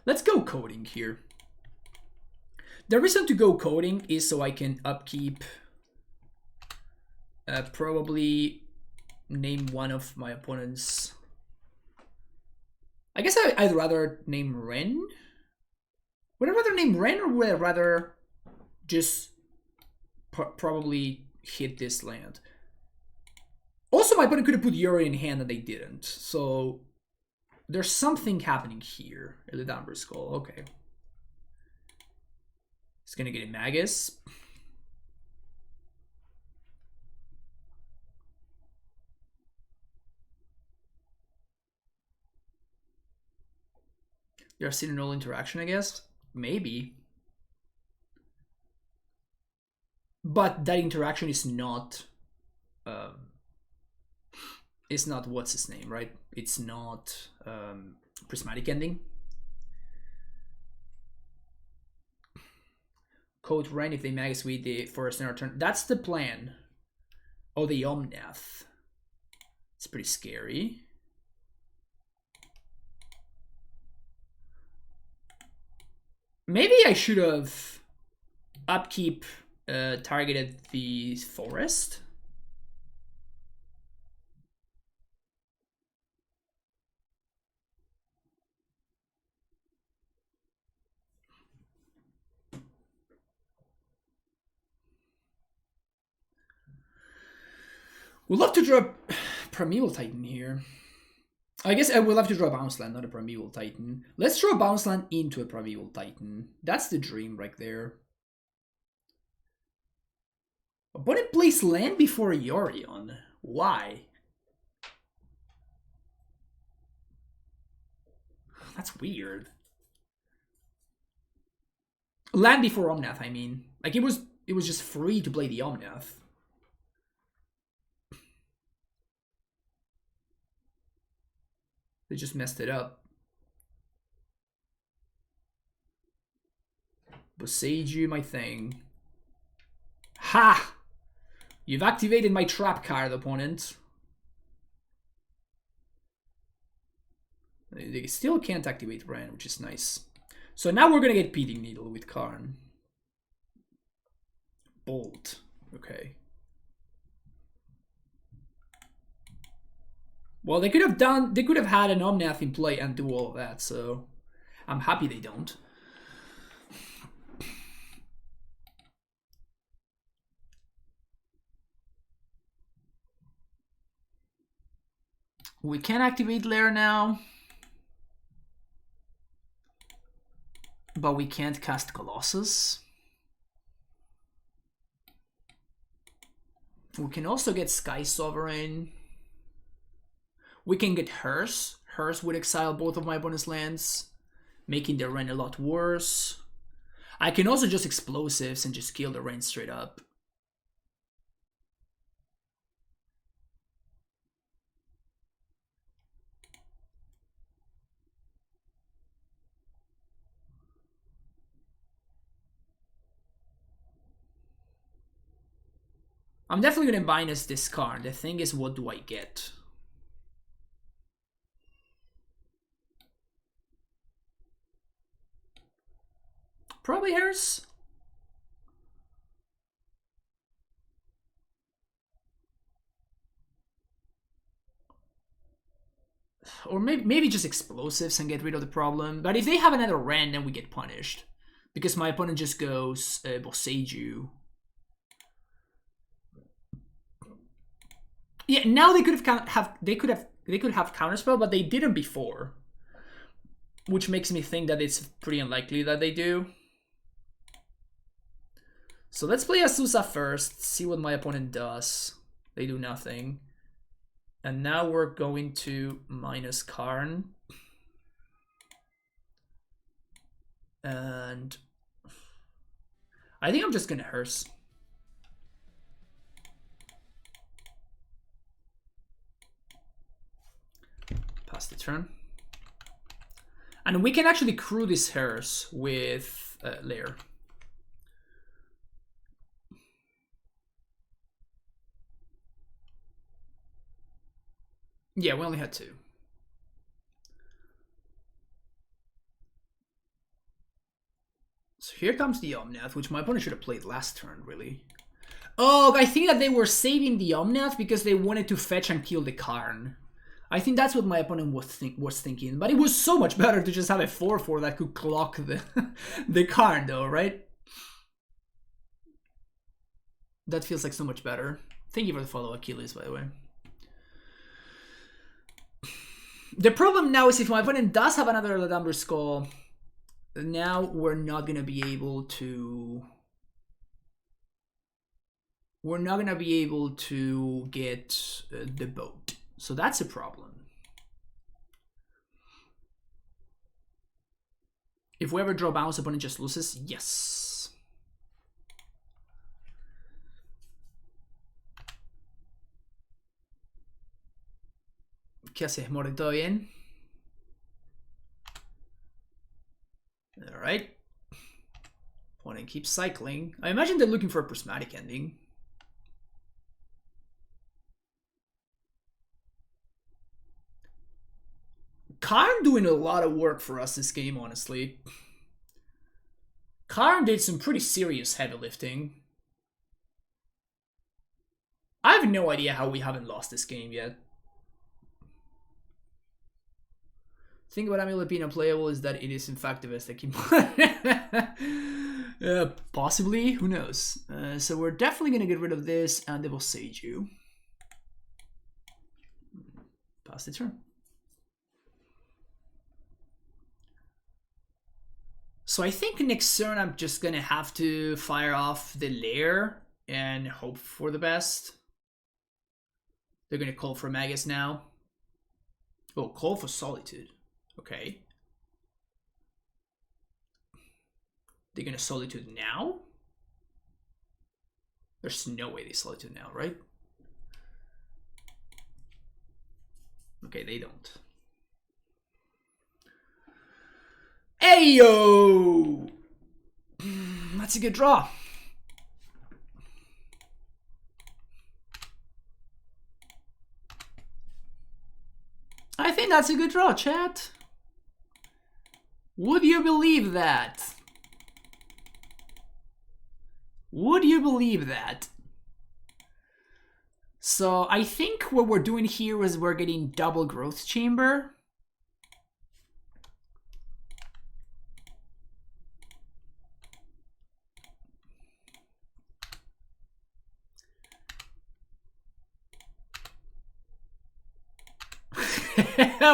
Speaker 1: Let's go coding here. The reason to go coding is so I can upkeep, probably name one of my opponents. I guess I'd rather name Ren. Would I rather name Ren, or would I rather just probably hit this land? Also, my opponent could have put Yorion in hand and they didn't. So there's something happening here. Elidamber Skull, okay. It's gonna get a Magus. They're seeing a null interaction, I guess. Maybe. But that interaction is not what's his name, right? It's not Prismatic Ending. Code Ren if they Magus with the first in our turn. That's the plan. Oh, the Omnath. It's pretty scary. Maybe I should have upkeep targeted the forest. We'll love to draw Primeval Titan here. I guess I will have to draw a Bounce Land, not a Primeval Titan. Let's draw a Bounce Land into a Primeval Titan. That's the dream right there. Opponent plays land before Yorion. Why? That's weird. Land before Omnath, I mean. Like, it was just free to play the Omnath. They just messed it up. Boseiju, my thing. Ha! You've activated my trap card, opponent. They still can't activate Ren, which is nice. So now we're gonna get Beating Needle with Karn. Bolt. Okay. Well, they could have had an Omnath in play and do all of that, so I'm happy they don't. We can activate Lair now, but we can't cast Colossus. We can also get Sky Sovereign. We can get Hearse. Hearse would exile both of my bonus lands, making the Ren a lot worse. I can also just Explosives and just kill the Ren straight up. I'm definitely going to minus this card. The thing is, what do I get? Probably Hearse. Or maybe just explosives and get rid of the problem. But if they have another Ren, then we get punished. Because my opponent just goes Boseiju. Yeah, now they could have counterspell, but they didn't before. Which makes me think that it's pretty unlikely that they do. So let's play Azusa first, see what my opponent does. They do nothing. And now we're going to minus Karn. And I think I'm just gonna Hearse. Pass the turn. And we can actually crew this Hearse with Lair. Yeah, we only had 2. So here comes the Omnath, which my opponent should have played last turn, really. Oh, I think that they were saving the Omnath because they wanted to fetch and kill the Karn. I think that's what my opponent was thinking. But it was so much better to just have a 4/4 that could clock the Karn, though, right? That feels like so much better. Thank you for the follow, Achilles, by the way. The problem now is if my opponent does have another Ladamber Skull, now we're not going to be able to... We're not going to be able to get the boat. So that's a problem. If we ever draw bounce, opponent just loses? Yes. ¿Qué haces, Morde? ¿Todo bien? Alright. Opponent keeps cycling. I imagine they're looking for a prismatic ending. Karn doing a lot of work for us this game, honestly. Karn did some pretty serious heavy lifting. I have no idea how we haven't lost this game yet. The thing about Amulet being unplayable is that it is in fact the best deck in possibly, who knows. So we're definitely going to get rid of this and they will sage you. Pass the turn. So I think next turn I'm just going to have to fire off the Lair and hope for the best. They're going to call for Magus now. Oh, call for Solitude. Okay. They're going to Solitude now? There's no way they Solitude now, right? Okay, they don't. Ayo! That's a good draw. I think that's a good draw, chat. Would you believe that? Would you believe that? So I think what we're doing here is we're getting double growth chamber.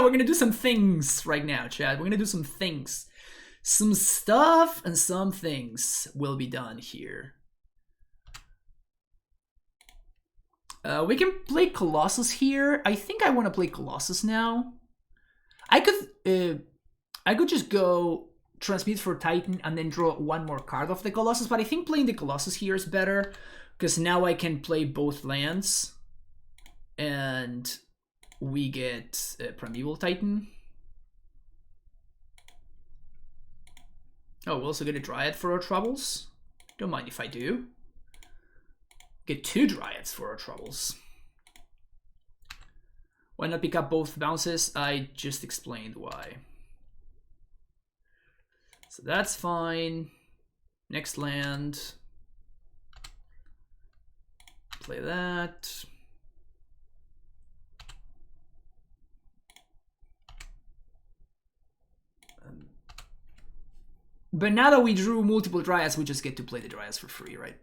Speaker 1: We're gonna do some things right now, Chad. We're gonna do some things. Some stuff and some things will be done here. We can play Colossus here. I think I want to play Colossus now. I could just go Transmute for Titan and then draw one more card off the Colossus, but I think playing the Colossus here is better because now I can play both lands and we get Primeval Titan. Oh, we also get a Dryad for our troubles. Don't mind if I do. Get 2 Dryads for our troubles. Why not pick up both bounces? I just explained why. So that's fine. Next land. Play that. But now that we drew multiple Dryads, we just get to play the Dryads for free, right?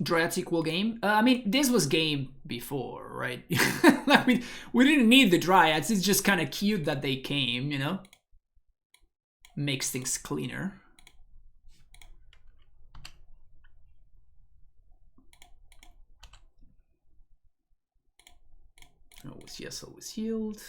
Speaker 1: Dryads equal game? I mean, this was game before, right? Like we didn't need the Dryads. It's just kind of cute that they came, you know? Makes things cleaner. Always yes, always yield.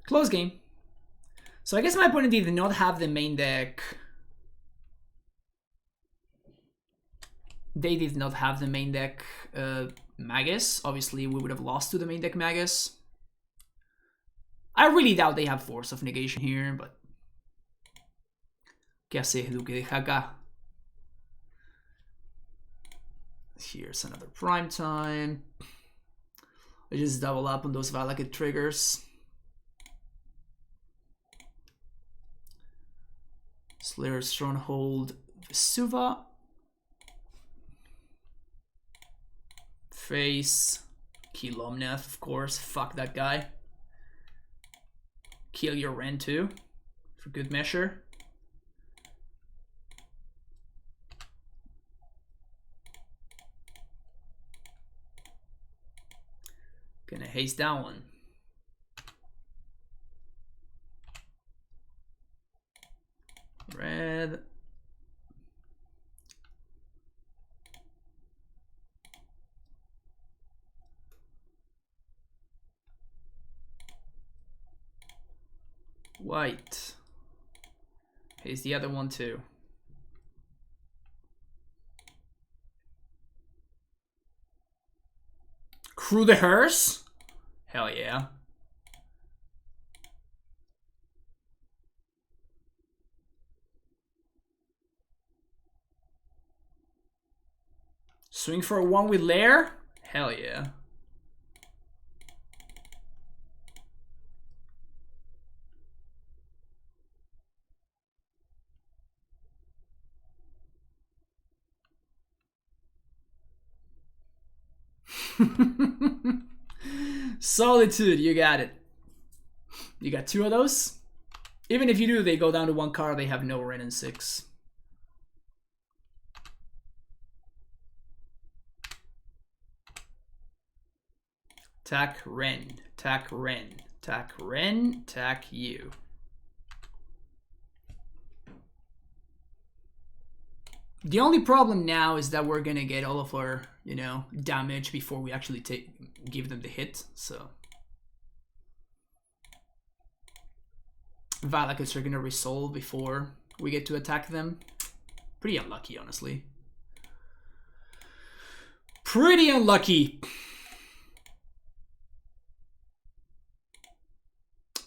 Speaker 1: Close game. So I guess my opponent did not have the main deck. They did not have the main deck Magus. Obviously, we would have lost to the main deck Magus. I really doubt they have Force of Negation here, but... ¿Qué hace Duque de Jaca? Here's another prime time. I just double up on those Valakut triggers. Slayers Stronghold, Vesuva. Face. Kill Omnath, of course. Fuck that guy. Kill your Ren too, for good measure. Gonna haste that one. Red. White. Here's the other one too. Crew the hearse? Hell yeah. Swing for one with Lair? Hell yeah. Solitude, you got it. You got two of those? Even if you do, they go down to one card, they have no Ren and 6. Tack Ren, tack Ren, tack Ren, tack you. The only problem now is that we're gonna get all of our, you know, damage before we actually give them the hit, so. Valakuts are gonna resolve before we get to attack them. Pretty unlucky, honestly. Pretty unlucky.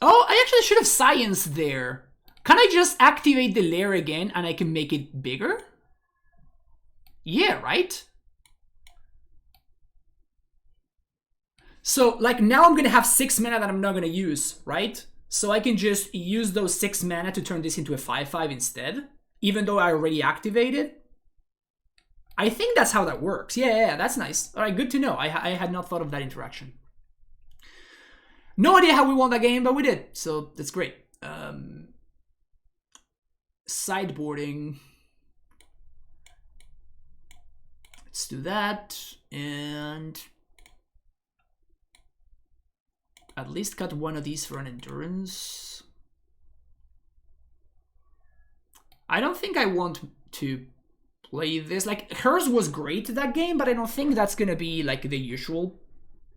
Speaker 1: Oh, I actually should have scienced there. Can I just activate the lair again and I can make it bigger? Yeah, right? So, like, now I'm gonna have 6 mana that I'm not gonna use, right? So I can just use those 6 mana to turn this into a 5/5 instead, even though I already activated. I think that's how that works. Yeah, that's nice. All right, good to know. I had not thought of that interaction. No idea how we won that game, but we did, so that's great. Sideboarding. Let's do that, and at least cut one of these for an endurance. I don't think I want to play this. Like, hers was great that game, but I don't think that's gonna be like the usual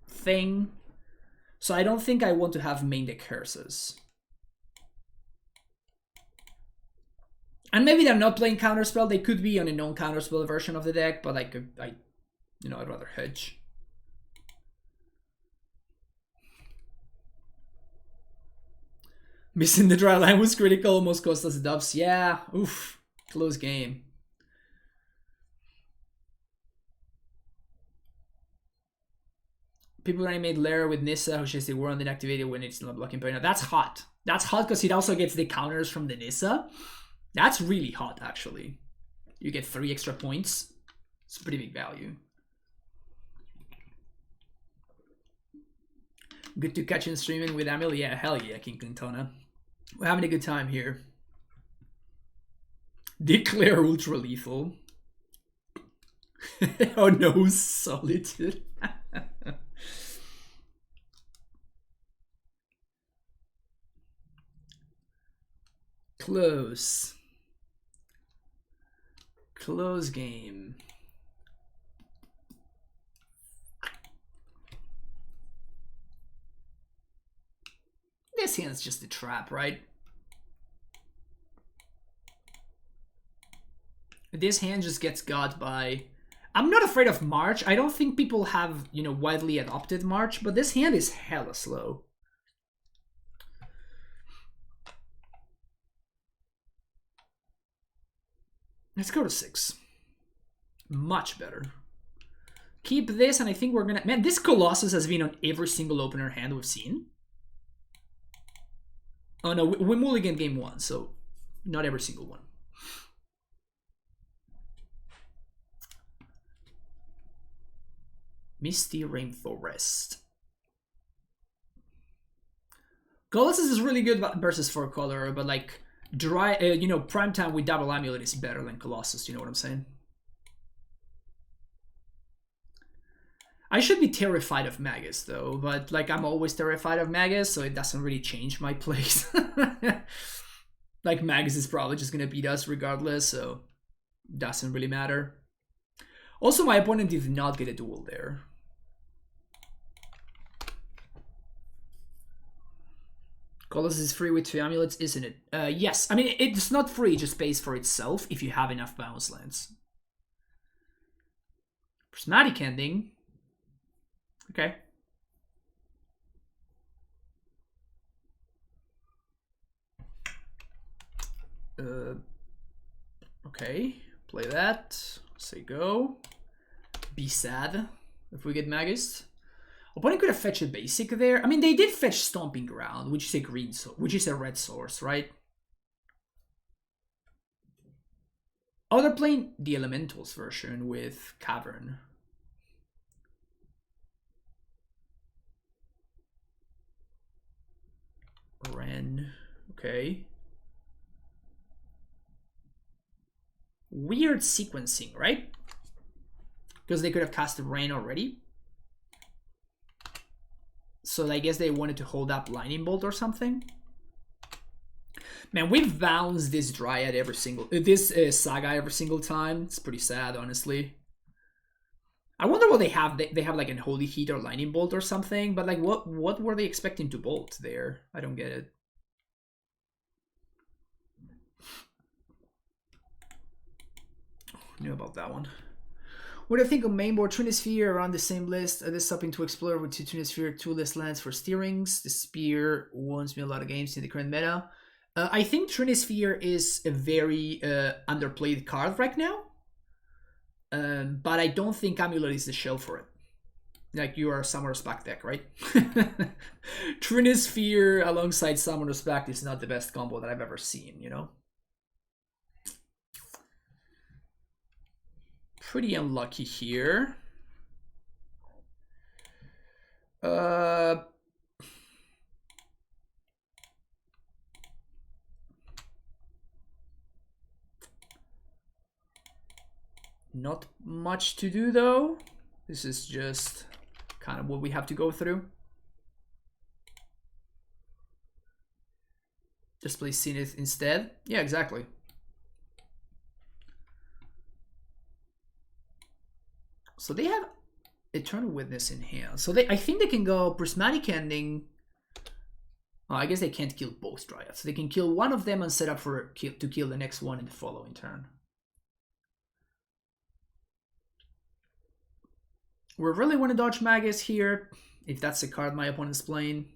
Speaker 1: thing. So I don't think I want to have main deck hearses. And maybe they're not playing Counterspell. They could be on a non-Counterspell version of the deck, but like, I'd rather hedge. Missing the dry line was critical, almost cost us dubs. Yeah, oof, close game. People animate Lair with Nissa, who says they were unactivated when it's not blocking Pioneer. That's hot. That's hot because it also gets the counters from the Nissa. That's really hot, actually. You get 3 extra points. It's pretty big value. Good to catch and streaming with Amulet. Yeah, hell yeah, King Clintona. We're having a good time here. Declare ultra lethal. Oh no, Solitude. Close. Close game. This hand's just a trap, right? This hand just gets got by... I'm not afraid of March. I don't think people have, you know, widely adopted March, but this hand is hella slow. Let's go to 6. Much better. Keep this, and I think we're gonna... Man, this Colossus has been on every single opener hand we've seen. Oh no, we mulligan game 1, so not every single one. Misty Rainforest. Colossus is really good versus 4-color, but like dry, you know, prime time with double Amulet is better than Colossus. You know what I'm saying? I should be terrified of Magus though, but like I'm always terrified of Magus, so it doesn't really change my place. Like Magus is probably just gonna beat us regardless, so doesn't really matter. Also, my opponent did not get a duel there. Colossus is free with 2 amulets, isn't it? Yes. I mean, it's not free, it just pays for itself if you have enough bounce lands. Prismatic Ending. Okay. Okay. Play that. Say go. Be sad if we get Magus. Opponent could have fetched a basic there. I mean, they did fetch Stomping Ground, which is a green, which is a red source, right? Oh, they're playing the Elementals version with Cavern. Ren. Okay. Weird sequencing, right? Because they could have casted Ren already. So I guess they wanted to hold up Lightning Bolt or something. Man, we've bounced this Dryad every single... this Saga every single time. It's pretty sad, honestly. I wonder what they have. They have like an Holy Heat or Lightning Bolt or something. But like, what were they expecting to bolt there? I don't get it. Knew about that one. What do you think of mainboard Trinisphere around the same list? This something to explore with 2 Trinisphere, 2 less lands for steerings. The Spear wants me a lot of games in the current meta. I think Trinisphere is a very underplayed card right now. But I don't think Amulet is the shell for it. Like, you are a Summoner's Pact deck, right? Trinisphere alongside Summoner's Pact is not the best combo that I've ever seen, you know? Pretty unlucky here. Not much to do though. This is just kind of what we have to go through. Just play Zenith instead. Yeah, exactly. So they have Eternal Witness in hand. So I think they can go Prismatic Ending. Oh, I guess they can't kill both Dryads. So they can kill one of them and set up for to kill the next one in the following turn. We really want to dodge Magus here, if that's the card my opponent's playing.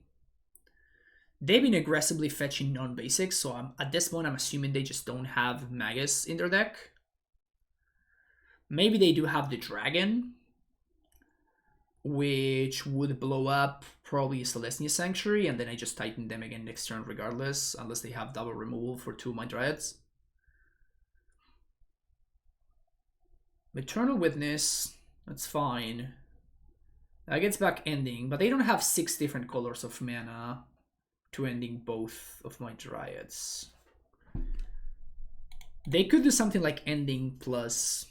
Speaker 1: They've been aggressively fetching non-basics, so at this point I'm assuming they just don't have Magus in their deck. Maybe they do have the Dragon, which would blow up probably Celestia Sanctuary, and then I just tighten them again next turn regardless, unless they have double removal for 2 of my Dryads. Eternal Witness, that's fine. That gets back ending, but they don't have 6 different colors of mana to ending both of my Dryads. They could do something like ending plus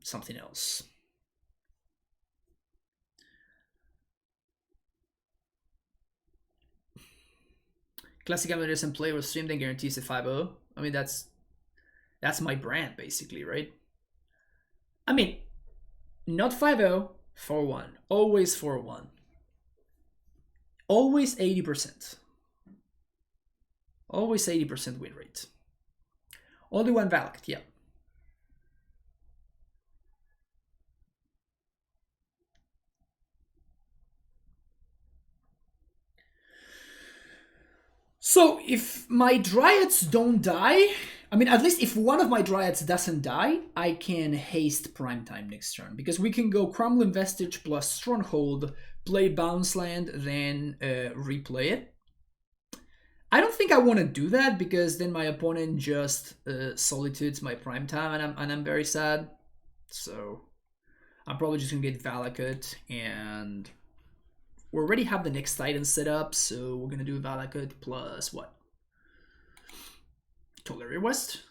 Speaker 1: something else. Classic Amulet doesn't play or stream, then guarantees a 5-0. I mean, that's my brand, basically, right? I mean, not 5-0, 4-1. Always 4-1. Always 80%. Always 80% win rate. Only one Valak, yeah. So if my Dryads don't die, I mean, at least if one of my Dryads doesn't die, I can haste Primetime next turn. Because we can go Crumbling Vestige plus Stronghold, play Bounce Land, then replay it. I don't think I want to do that, because then my opponent just solitudes my Primetime, and I'm very sad. So I'm probably just going to get Valakut, and we already have the next Titan set up, so we're going to do Valakut plus what? Tolera West?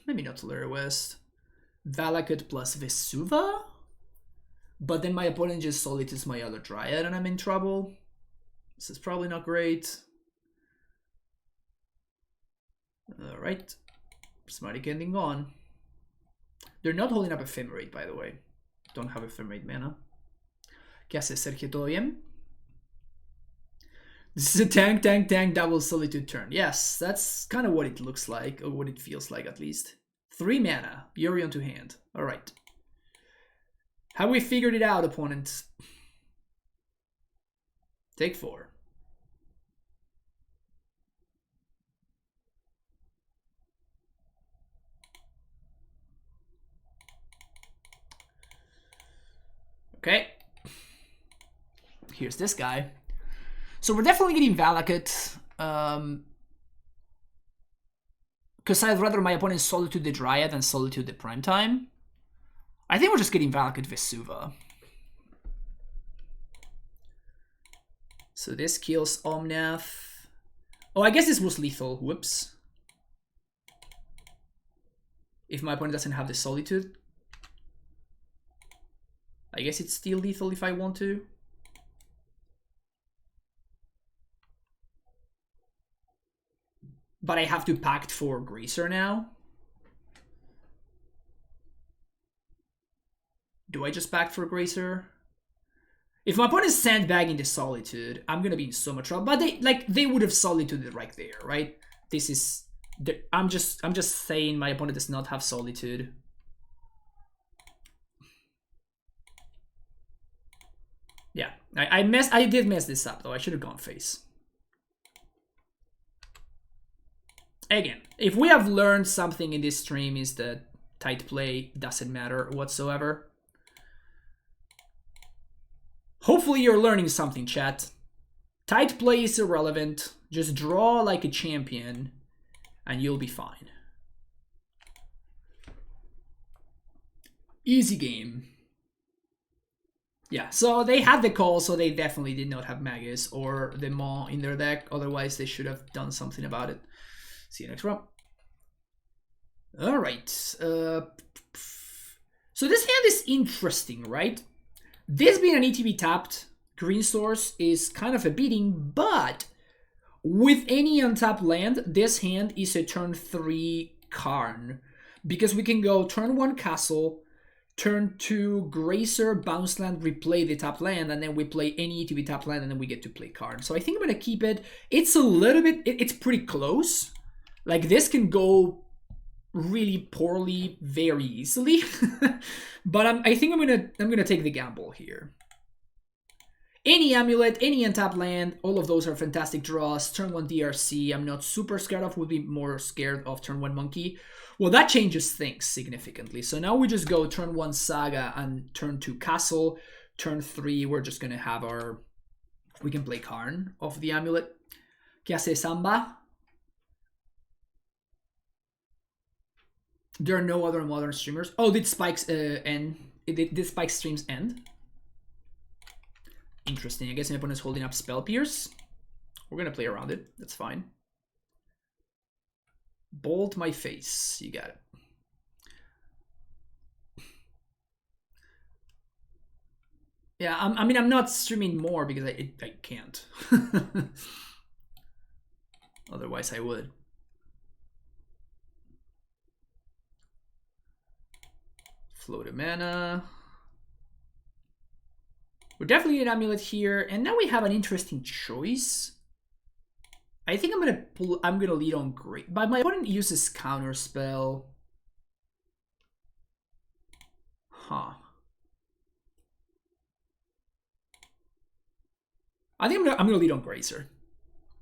Speaker 1: Maybe not Tolera West. Valakut plus Vesuva? But then my opponent just solitudes my other Dryad and I'm in trouble. This is probably not great. Alright. Prismatic Ending on. They're not holding up Ephemerate, by the way. Don't have Ephemerate mana. ¿Qué hace Sergio? ¿Todo bien? This is a tank double solitude turn. Yes, that's kind of what it looks like, or what it feels like at least. 3 mana, Yorion to hand. Alright. Have we figured it out, opponent? Take 4. Okay. Here's this guy. So we're definitely getting Valakut. Because I'd rather my opponent solitude the Dryad than solitude the Primetime. I think we're just getting Valakut Vesuva. So this kills Omnath. Oh, I guess this was lethal. Whoops. If my opponent doesn't have the Solitude. I guess it's still lethal if I want to. But I have to pact for Gracer now. Do I just pact for Gracer? If my opponent is sandbagging the Solitude, I'm gonna be in so much trouble. But they would have Solituded right there, right? This is I'm just saying my opponent does not have Solitude. Yeah, I did mess this up though. I should have gone face. Again, if we have learned something in this stream, is that tight play doesn't matter whatsoever. Hopefully you're learning something, chat. Tight play is irrelevant. Just draw like a champion and you'll be fine. Easy game. Yeah, so they had the call, so they definitely did not have Magus or the Maw in their deck. Otherwise, they should have done something about it. See you next round. Alright. So this hand is interesting, right? This being an ETB tapped green source is kind of a beating, but with any untapped land, this hand is a turn 3 Karn. Because we can go turn 1 Castle, turn 2 Gracer, bounce land, replay the top land, and then we play any ETB top land, and then we get to play Karn. So I think I'm going to keep it. It's a little bit, it's pretty close. Like this can go really poorly very easily. But I think I'm gonna take the gamble here. Any Amulet, any untapped land, all of those are fantastic draws. Turn 1 DRC, I'm not super scared of, would be more scared of turn 1 Monkey. Well, that changes things significantly. So now we just go turn 1 Saga and turn 2 Castle. Turn 3, we're just gonna have our... We can play Karn of the Amulet. ¿Qué hace Samba? There are no other modern streamers. Oh, did Spike's end? Did Spike's streams end? Interesting. I guess my opponent's holding up Spell Pierce. We're gonna play around it. That's fine. Bolt my face. You got it. Yeah, I mean, I'm not streaming more because I can't. Otherwise, I would. Float a mana. We're definitely an amulet here, and now we have an interesting choice. I think I'm gonna lead on great, but my opponent uses counter spell. Huh. I think I'm gonna lead on Grazer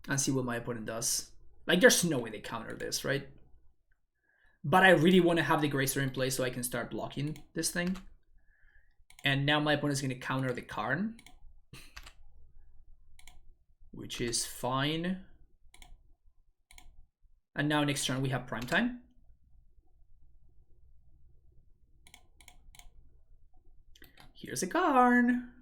Speaker 1: and see what my opponent does. Like, there's no way they counter this, right? But I really want to have the Grazer in play so I can start blocking this thing. And now my opponent's going to counter the Karn, which is fine. And now next turn we have prime time. Here's a Karn.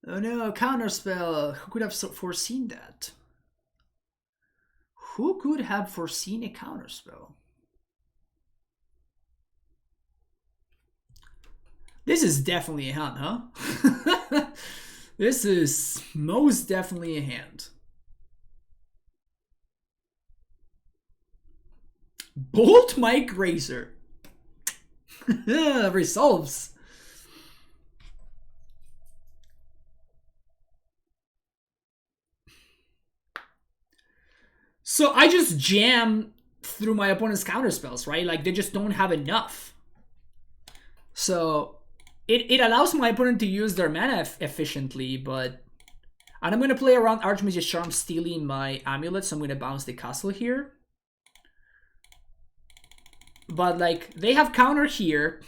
Speaker 1: Oh no, counterspell. Who could have foreseen that? Who could have foreseen a counterspell? This is definitely a hand, huh? This is most definitely a hand. Bolt my Grazer. Resolves. So I just jam through my opponent's counterspells, right? Like, they just don't have enough. So it allows my opponent to use their mana efficiently, but... And I'm going to play around Archmage's Charm, stealing my amulet, so I'm going to bounce the castle here. But, like, they have counter here.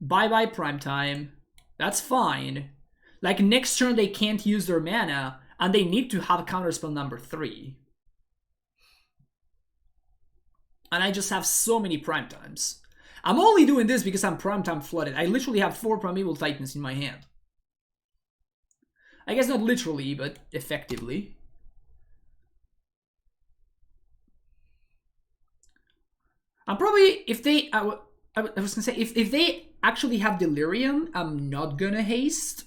Speaker 1: Bye-bye prime time. That's fine. Like, next turn they can't use their mana, and they need to have counterspell number 3. And I just have so many prime times. I'm only doing this because I'm prime time flooded. I literally have 4 Primeval Titans in my hand. I guess not literally, but effectively. I'm probably, if they, I was gonna say, if they actually have Delirium, I'm not gonna haste.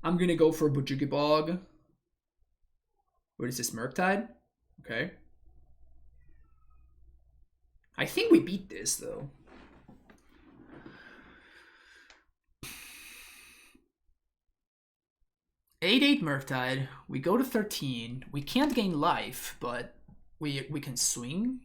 Speaker 1: I'm gonna go for Bujuki Bog. What is this, Murktide? Okay. I think we beat this, though. Eight Murktide. We go to 13. We can't gain life, but we can swing.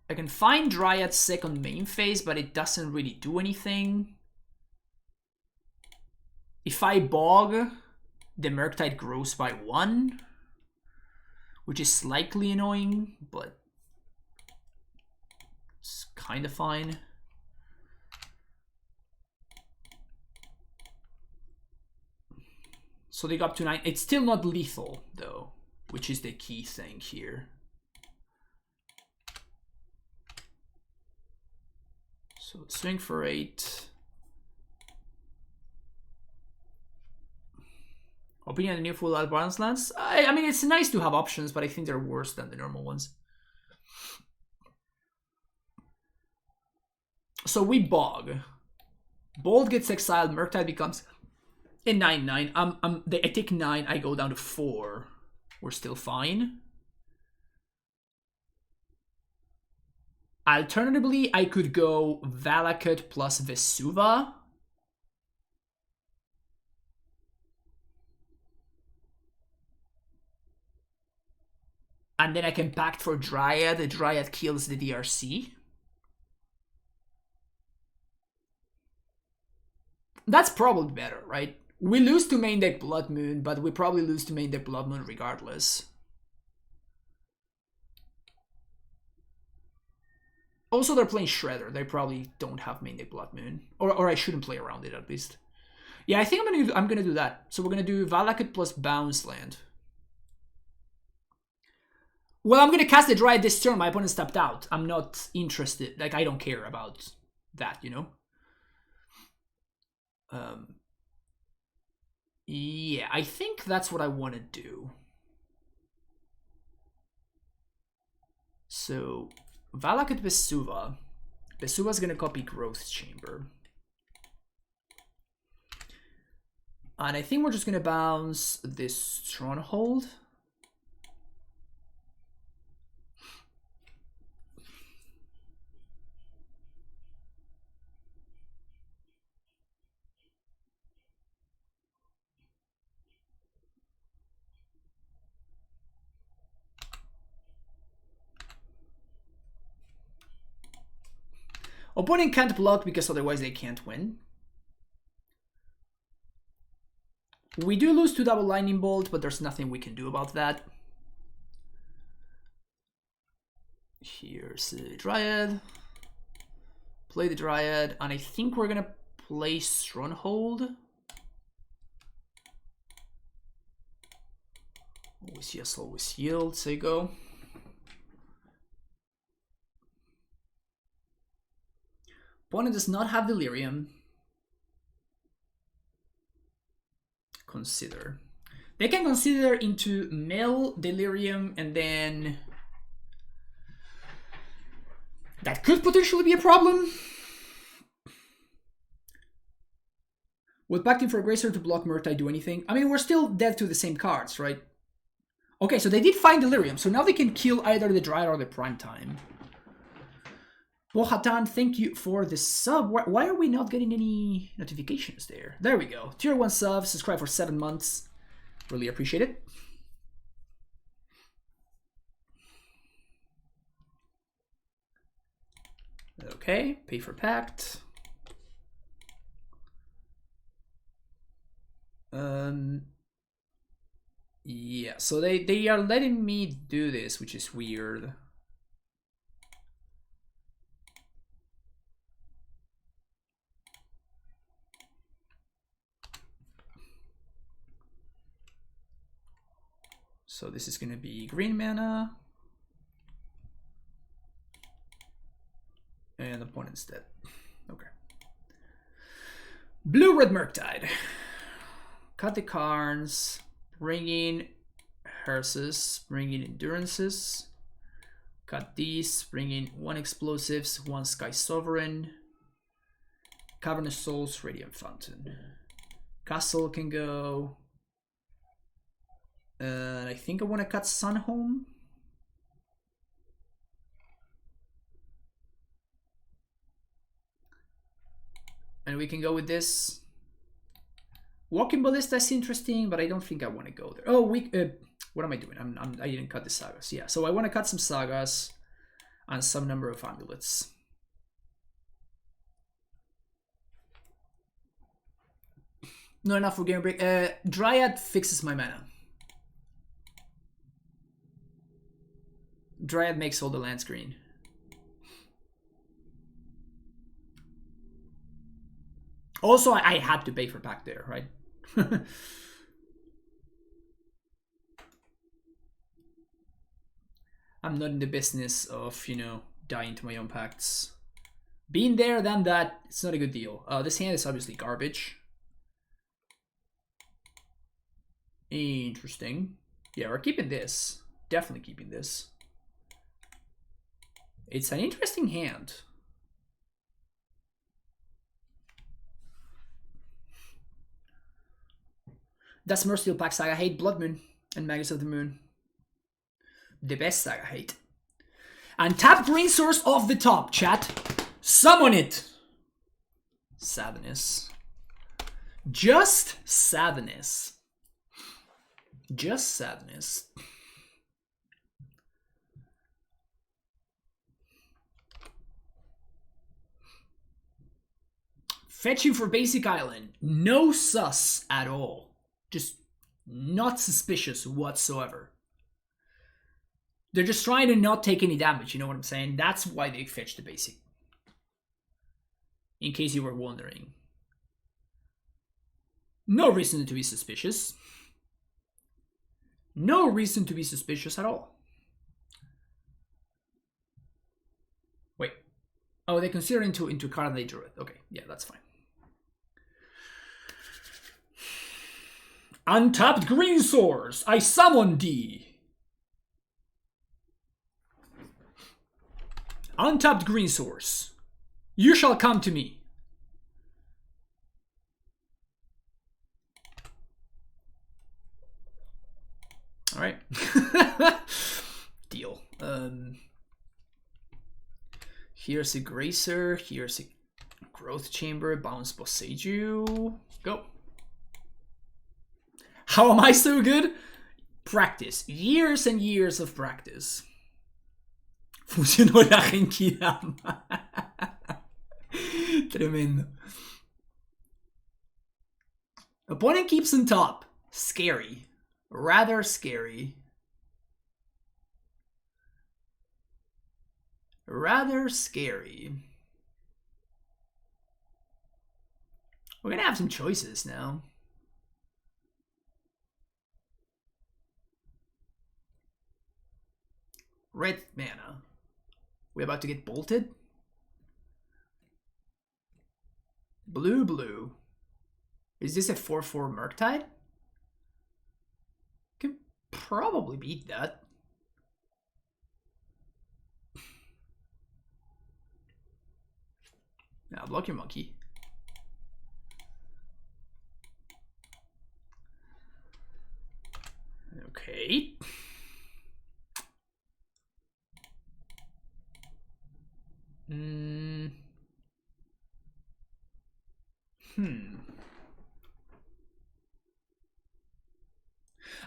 Speaker 1: I can find Dryad's second main phase, but it doesn't really do anything. If I bog, the Murktide grows by 1, which is slightly annoying, but it's kind of fine. So they got up to 9. It's still not lethal, though, which is the key thing here. So swing for 8. Opinion on the new full out balance lands? I mean, it's nice to have options, but I think they're worse than the normal ones. So we bog. Bold gets exiled, Murktide becomes a 9/9. I take 9, I go down to 4. We're still fine. Alternatively, I could go Valakut plus Vesuva. And then I can pact for Dryad. The Dryad kills the DRC. That's probably better, right? We lose to main deck Blood Moon, but we probably lose to main deck Blood Moon regardless. Also, they're playing Shredder. They probably don't have main deck Blood Moon. Or I shouldn't play around it, at least. Yeah, I think I'm gonna do that. So we're gonna do Valakut plus Bounce Land. Well, I'm gonna cast the Dryad this turn. My opponent stepped out. I'm not interested. Like, I don't care about that, you know? Yeah, I think that's what I want to do. So, Valakut Vesuva. Vesuva's gonna copy Growth Chamber. And I think we're just gonna bounce this Stronghold. Opponent can't block because otherwise they can't win. We do lose to double Lightning Bolt, but there's nothing we can do about that. Here's the Dryad. Play the Dryad, and I think we're gonna play Stronghold. Always yes, always yield, say go. Opponent does not have Delirium. Consider. They can consider into mill, Delirium, and then that could potentially be a problem. Would Pacting for Gracer to block Murktide do anything? I mean, we're still dead to the same cards, right? Okay, so they did find Delirium, so now they can kill either the Dryad or the Primetime. Bohatan, thank you for the sub. Why are we not getting any notifications there? There we go. Tier 1 sub, subscribe for 7 months. Really appreciate it. Okay, pay for Pact. Yeah, so they are letting me do this, which is weird. So this is gonna be green mana. And opponent's dead. Okay. Blue-red Murktide. Cut the Karns. Bring in Hearses. Bring in Endurances. Cut these. Bring in 1 Explosives. 1 Sky Sovereign. Cavernous Souls. Radiant Fountain. Castle can go. I think I want to cut Sunhome. And we can go with this. Walking Ballista is interesting, but I don't think I want to go there. Oh, what am I doing? I didn't cut the Sagas. Yeah, so I want to cut some Sagas and some number of Amulets. Not enough for game break. Dryad fixes my mana. Dryad makes all the lands green. Also, I had to pay for Pact there, right? I'm not in the business of, you know, dying to my own pacts. Being there, done that, it's not a good deal. This hand is obviously garbage. Interesting. Yeah, we're keeping this. Definitely keeping this. It's an interesting hand. Does Merciful Pack Saga hate? Blood Moon and Magus of the Moon. The best Saga hate. And tap Green Source off the top, chat. Summon it. Sadness. Just sadness. Just sadness. Fetching for basic island. No sus at all. Just not suspicious whatsoever. They're just trying to not take any damage, you know what I'm saying? That's why they fetched the basic. In case you were wondering. No reason to be suspicious. No reason to be suspicious at all. Wait. Oh, they consider into Karn they drew it. Okay, yeah, that's fine. Untapped green source. I summon thee. Untapped green source. You shall come to me. All right. Deal. Here's a Gracer. Here's a Growth Chamber. Bounce Boseiju. Go. How am I so good? Practice. Years and years of practice. Funcionó la Genkidama. Tremendo. Opponent keeps on top. Scary. Rather scary. Rather scary. We're gonna have some choices now. Red mana. We're about to get bolted. Blue, blue. Is this a 4/4 Murktide? Can probably beat that. Now block your monkey. Okay.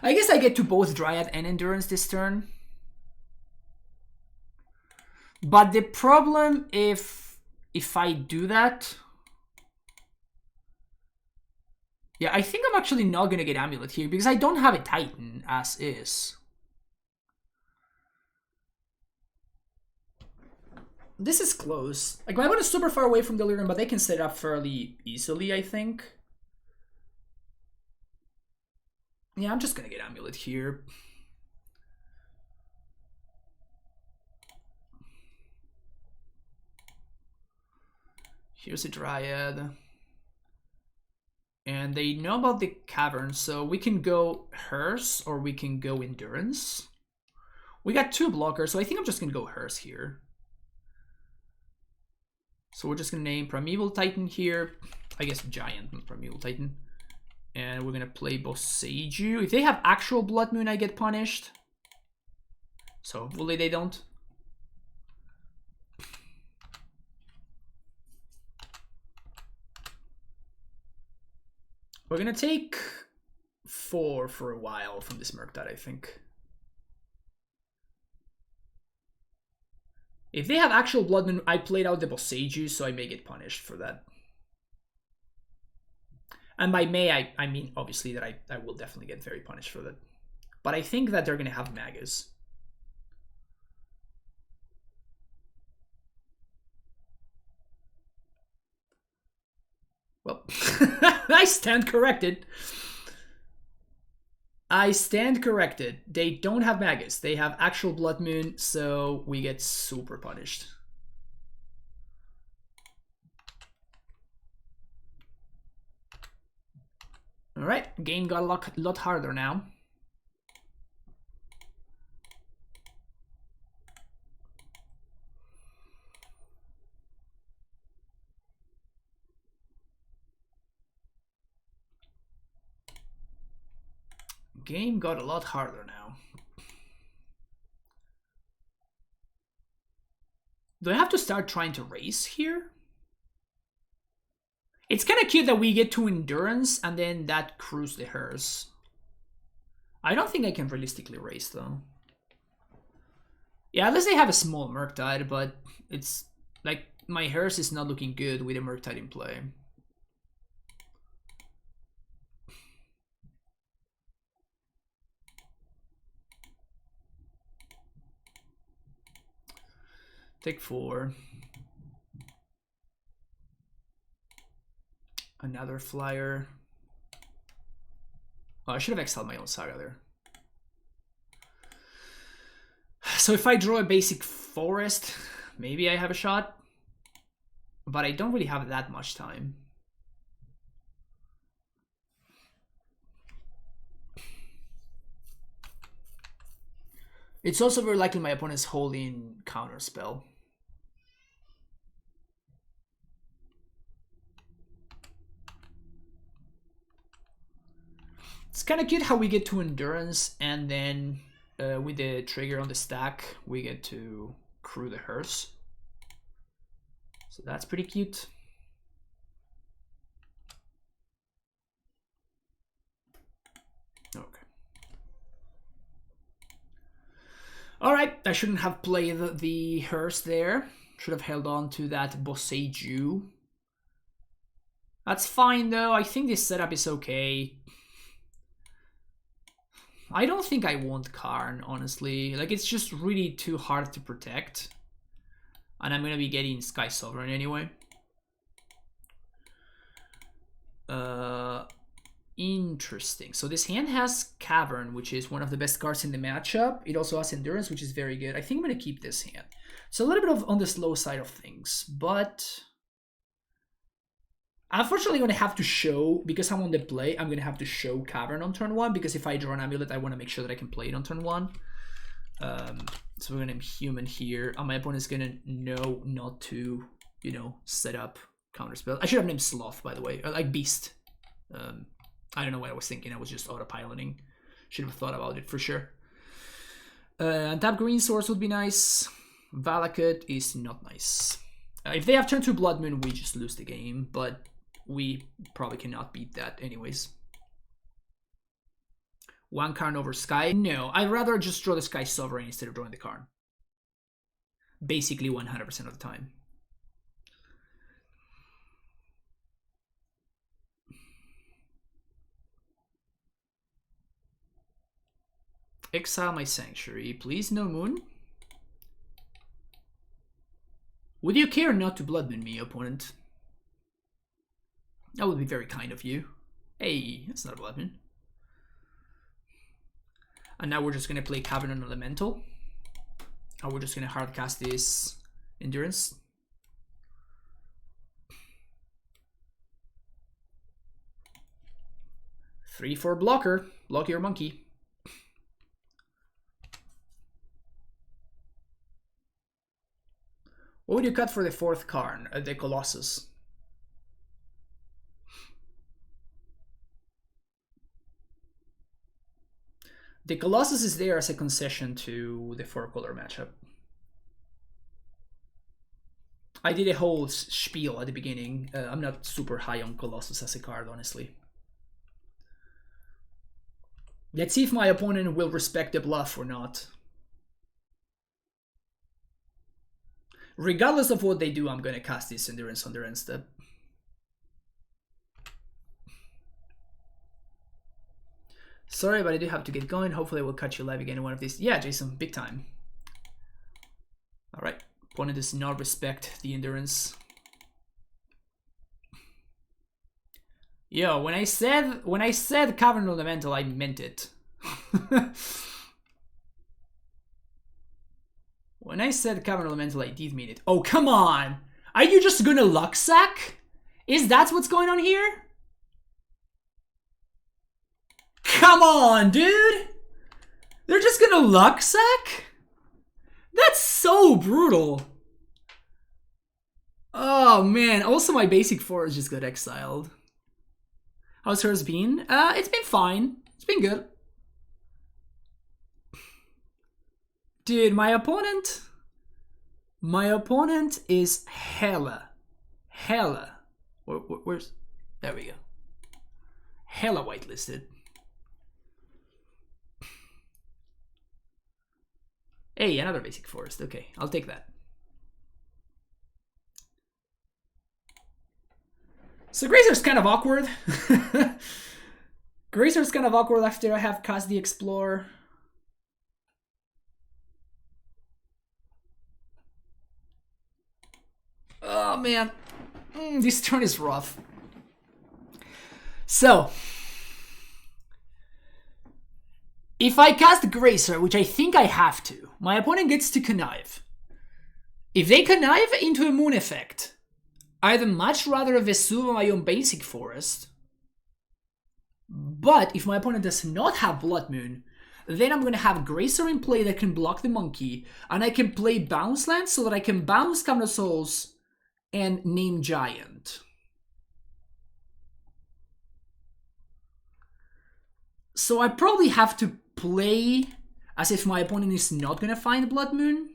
Speaker 1: I guess I get to both Dryad and Endurance this turn. But the problem if I do that... Yeah, I think I'm actually not going to get Amulet here because I don't have a Titan as is. This is close. Like, my opponent is super far away from Delirium, but they can set it up fairly easily, I think. Yeah, I'm just gonna get Amulet here. Here's a Dryad. And they know about the Cavern, so we can go Hearse or we can go Endurance. We got two blockers, so I think I'm just gonna go Hearse here. So we're just gonna name Primeval Titan here. I guess Giant, not Primeval Titan. And we're gonna play Boseiju. If they have actual Blood Moon, I get punished. So hopefully they don't. We're gonna take 4 for a while from this Murktide, I think. If they have actual Blood Moon, I played out the Boseiju, so I may get punished for that. And by may, I mean, obviously, that I will definitely get very punished for that. But I think that they're going to have Magus. Well, I stand corrected. I stand corrected. They don't have Magus. They have actual Blood Moon, so we get super punished. Alright, game got a lot harder now. Game got a lot harder now. Do I have to start trying to race here? It's kind of cute that we get to Endurance and then that crews the Hearse. I don't think I can realistically race though. Yeah, unless they have a small Murktide, but it's like my Hearse is not looking good with a Murktide in play. Take 4. Another flyer. Oh, I should have exiled my own Saga there. So if I draw a basic forest, maybe I have a shot. But I don't really have that much time. It's also very likely my opponent's holding counterspell. It's kind of cute how we get to endurance and then with the trigger on the stack, we get to crew the hearse. So that's pretty cute. Okay. All right, I shouldn't have played the hearse there. Should have held on to that Boseiju. That's fine though. I think this setup is okay. I don't think I want Karn, honestly. Like, it's just really too hard to protect. And I'm gonna be getting Sky Sovereign anyway. Interesting. So this hand has Cavern, which is one of the best cards in the matchup. It also has Endurance, which is very good. I think I'm gonna keep this hand. So a little bit of on the slow side of things, but unfortunately, I'm going to have to show, because I'm on the play, I'm going to have to show Cavern on turn 1, because if I draw an Amulet, I want to make sure that I can play it on turn 1. So we're going to human here, and my opponent's going to know not to, you know, set up counterspell. I should have named Sloth, by the way, or like Beast. I don't know what I was thinking, I was just autopiloting. Should have thought about it for sure. Untap Green Source would be nice. Valakut is not nice. If they have turn 2 Blood Moon, we just lose the game, but we probably cannot beat that anyways. 1 Karn over Sky? No, I'd rather just draw the Sky Sovereign instead of drawing the Karn. Basically 100% of the time. Exile my Sanctuary, please, no Moon. Would you care not to Blood Moon me, opponent? That would be very kind of you. Hey, that's not a Blood Moon. And now we're just going to play Cavern and Elemental. Or we're just going to hardcast this Endurance. Three for blocker. Block your monkey. What would you cut for the 4th Karn? The Colossus. The Colossus is there as a concession to the 4-color matchup. I did a whole spiel at the beginning. I'm not super high on Colossus as a card, honestly. Let's see if my opponent will respect the bluff or not. Regardless of what they do, I'm going to cast this Endurance on their end step. Sorry, but I do have to get going. Hopefully I will catch you live again in one of these. Yeah, Jason, big time. Alright, opponent does not respect the Endurance. Yo, when I said Cavern Elemental, I meant it. When I said Cavern Elemental, I did mean it. Oh, come on! Are you just gonna luck sack? Is that what's going on here? Come on, dude! They're just gonna luck sack? That's so brutal. Oh man, also my basic 4 just got exiled. How's hers been? It's been fine. It's been good. Dude, my opponent is hella. Where's, there we go. Hella whitelisted. Hey, another basic forest. Okay, I'll take that. So Grazer's kind of awkward. Grazer's kind of awkward after I have cast the Explorer. Oh man, this turn is rough. So, if I cast Gracer, which I think I have to, my opponent gets to connive. If they connive into a moon effect, I'd much rather Vesuva my own basic forest. But if my opponent does not have Blood Moon, then I'm going to have Gracer in play that can block the monkey, and I can play Bounce Land so that I can bounce Counter Souls and name Giant. So I probably have to play as if my opponent is not going to find Blood Moon.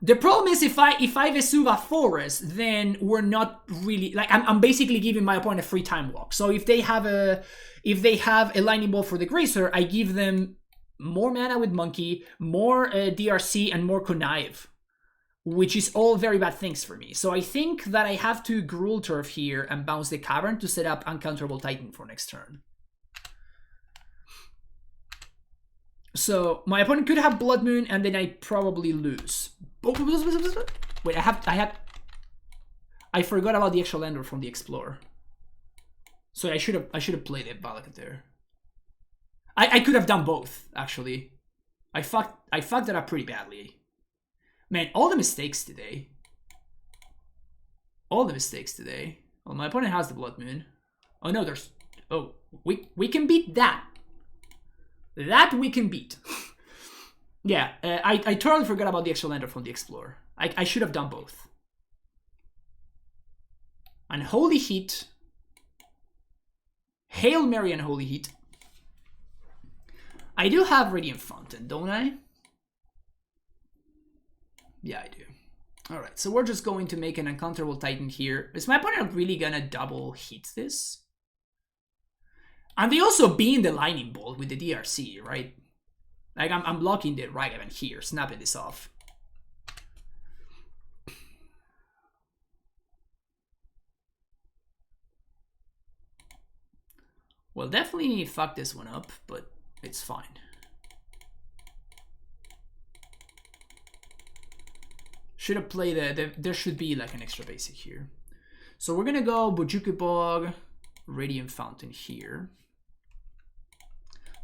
Speaker 1: The problem is if I Vesuva Forest, then we're not really like I'm basically giving my opponent a free time walk. So if they have a lightning bolt for the Gracer, I give them more mana with Monkey, more DRC, and more Connive, which is all very bad things for me. So I think that I have to Gruul Turf here and bounce the Cavern to set up Uncounterable Titan for next turn. So my opponent could have Blood Moon, and then I probably lose. Wait, I forgot about the extra lander from the Explorer. So I should have played it Valakut there. I could have done both, actually. I fucked that up pretty badly. Man, all the mistakes today. All the mistakes today. Well, my opponent has the Blood Moon. Oh no, there's... Oh, we can beat that. That we can beat. Yeah, I totally forgot about the extra lander from the Explorer. I should have done both. And Holy Heat. Hail Mary and Holy Heat. I do have Radiant Fountain, don't I? Yeah, I do. Alright, so we're just going to make an Uncounterable Titan here. Is my opponent really gonna double hit this? And they also beam the Lightning Bolt with the DRC, right? Like, I'm blocking the Ragavan here, snapping this off. Well, definitely fuck this one up, but it's fine. Should have played there should be like an extra basic here. So we're gonna go Bojuki Bog, Radiant Fountain here.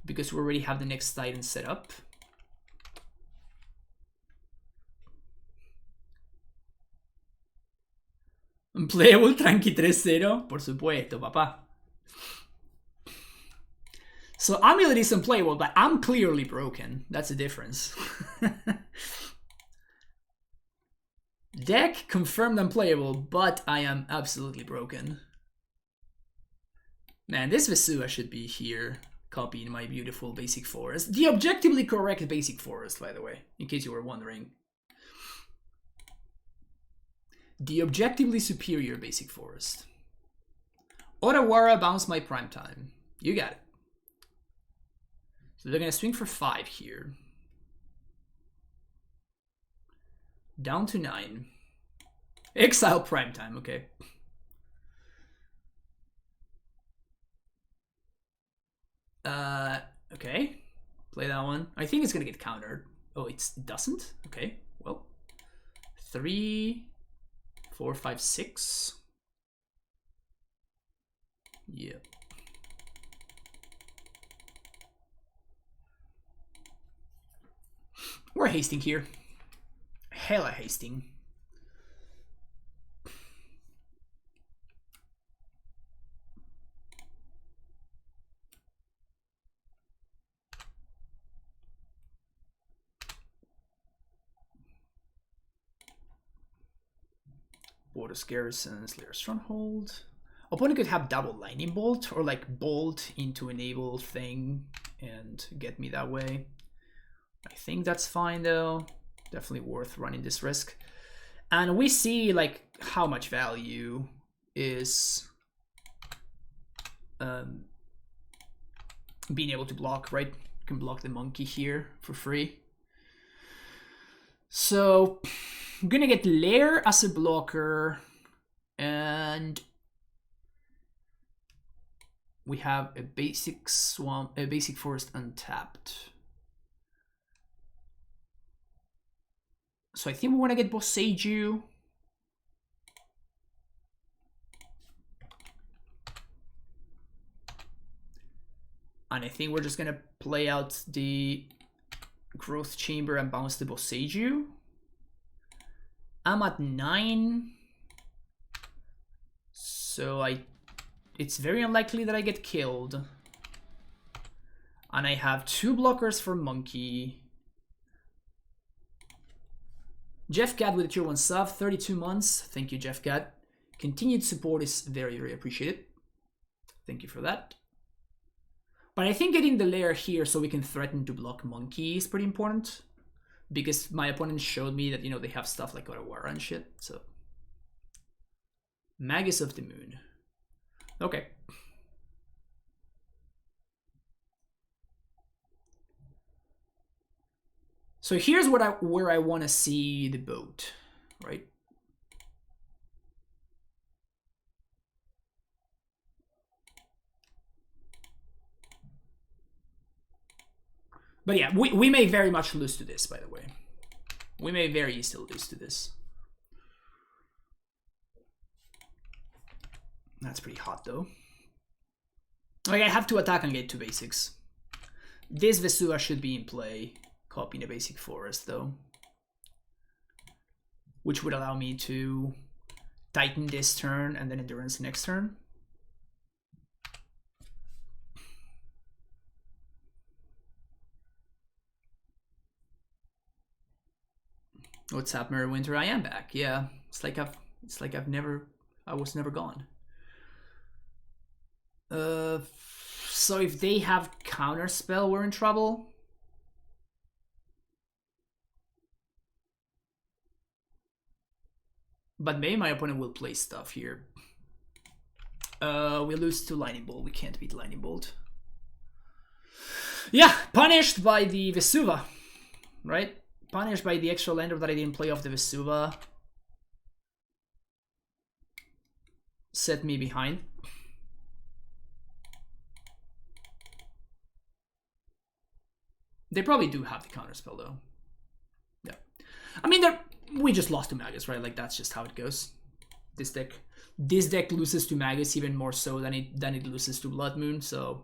Speaker 1: Because we already have the next Titan set up. Unplayable Tranqui 3-0, por supuesto, papá. So Amulet is unplayable, but I'm clearly broken. That's the difference. Deck confirmed unplayable, but I am absolutely broken. Man, this Vesuva should be here. Copying my beautiful basic forest. The objectively correct basic forest, by the way, in case you were wondering. The objectively superior basic forest. Otawara bounce my prime time. You got it. So they're gonna swing for 5 here. Down to 9. Exile prime time, okay. Okay. Play that one. I think it's gonna get countered. Oh, it doesn't? Okay, well. 3, 4, 5, 6. Yeah. We're hasting here. Hella hasting. Borders Garrison, Slayers Stronghold. Opponent could have double Lightning Bolt or like Bolt into enable thing and get me that way. I think that's fine though. Definitely worth running this risk. And we see like how much value is being able to block, right? You can block the monkey here for free. So I'm gonna get Lair as a blocker, and we have a basic swamp, a basic forest untapped. So I think we want to get Boseiju. And I think we're just going to play out the Growth Chamber and bounce the Boseiju. I'm at 9. So it's very unlikely that I get killed. And I have 2 blockers for Monkey. Jeff Cat with a tier 1 sub, 32 months. Thank you, Jeff Cat. Continued support is very, very appreciated. Thank you for that. But I think getting the lair here so we can threaten to block Monkey is pretty important. Because my opponent showed me that, you know, they have stuff like Aurora and shit, so. Magus of the Moon. Okay. So here's what where I want to see the boat, right? But yeah, we may very much lose to this, by the way. We may very easily lose to this. That's pretty hot, though. Like, I have to attack and get 2 basics. This Vesuva should be in play. Copying the basic forest, though. Which would allow me to Titan this turn and then Endurance next turn. What's up, Merwinter? I am back. Yeah, it's like I was never gone. So if they have Counterspell, we're in trouble. But maybe my opponent will play stuff here. We lose to Lightning Bolt. We can't beat Lightning Bolt. Yeah, punished by the Vesuva, right? Punished by the extra lander that I didn't play off the Vesuva. Set me behind. They probably do have the Counterspell, though. Yeah. I mean, we just lost to Magus, right? Like, that's just how it goes. This deck loses to Magus even more so than it loses to Blood Moon. So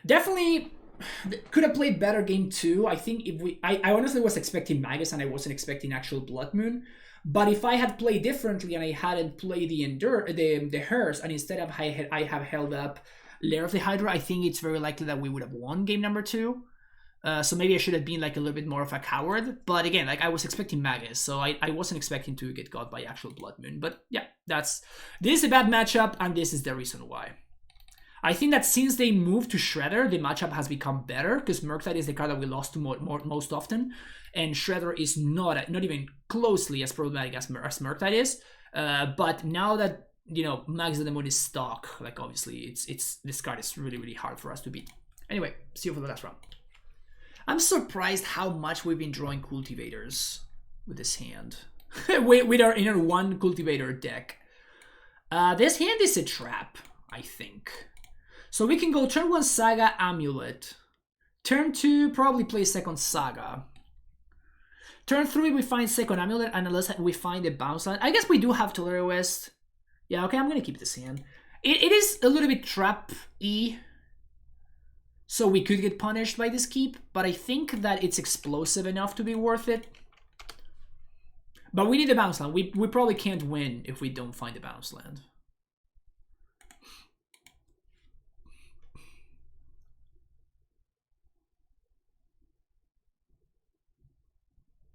Speaker 1: definitely could have played better game 2. I think if I honestly was expecting Magus and I wasn't expecting actual Blood Moon. But if I had played differently and I hadn't played the Hearse and instead of I have held up Lair of the Hydra, I think it's very likely that we would have won game number 2. So maybe I should have been like a little bit more of a coward. But again, like I was expecting Magus, so I wasn't expecting to get got by actual Blood Moon. But yeah, this is a bad matchup, and this is the reason why. I think that since they moved to Shredder, the matchup has become better, because Murktide is the card that we lost to most often, and Shredder is not even closely as problematic as Murktide is. But now that, you know, Magus of the Moon is stock, like obviously this card is really, really hard for us to beat. Anyway, see you for the last round. I'm surprised how much we've been drawing cultivators with this hand. with our inner 1 cultivator deck. This hand is a trap, I think. So we can go turn 1 Saga Amulet. Turn 2 probably play second Saga. Turn 3 we find second Amulet, and unless we find a bounce line. I guess we do have Tolera West. Yeah, okay, I'm gonna keep this hand. It is a little bit trap-y. So we could get punished by this keep, but I think that it's explosive enough to be worth it. But we need a bounce land. We probably can't win if we don't find a bounce land.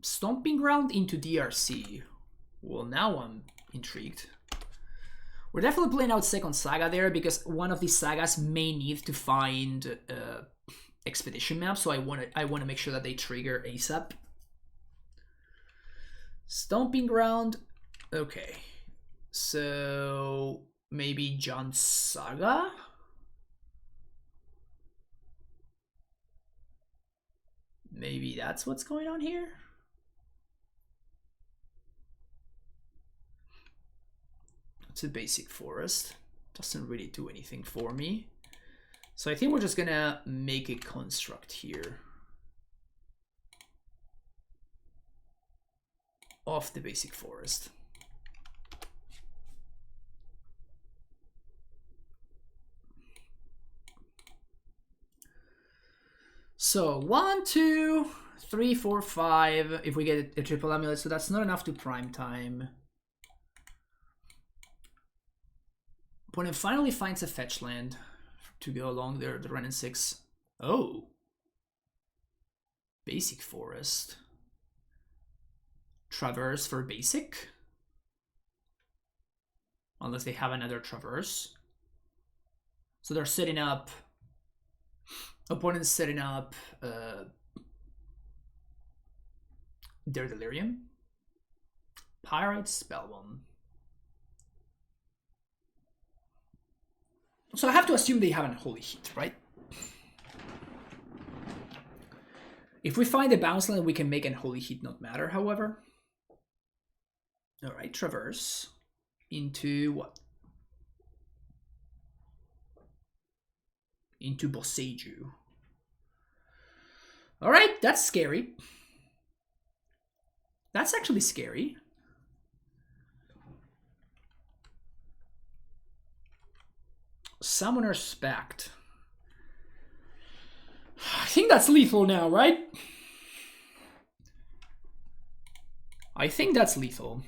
Speaker 1: Stomping Ground into DRC. Well, now I'm intrigued. We're definitely playing out second Saga there because one of these sagas may need to find expedition map, so I want to make sure that they trigger ASAP. Stomping Ground. Okay, so maybe John Saga. Maybe that's what's going on here. It's a basic forest. Doesn't really do anything for me. So I think we're just gonna make a construct here. of the basic forest. So 1, 2, 3, 4, 5. If we get a triple amulet, so that's not enough to prime time. Opponent finally finds a fetch land to go along the Ren and 6. Oh. Basic forest. Traverse for basic. Unless they have another traverse. So they're setting up. Opponent's setting up their Delirium. Pyrite Spellbomb. So I have to assume they have an Holy Heat, right? If we find a bounce land, we can make an Holy Heat not matter, however. Alright, traverse. Into what? Into Boseiju. Alright, that's scary. That's actually scary. Summoner's Pact. I think that's lethal now, right? I think that's lethal.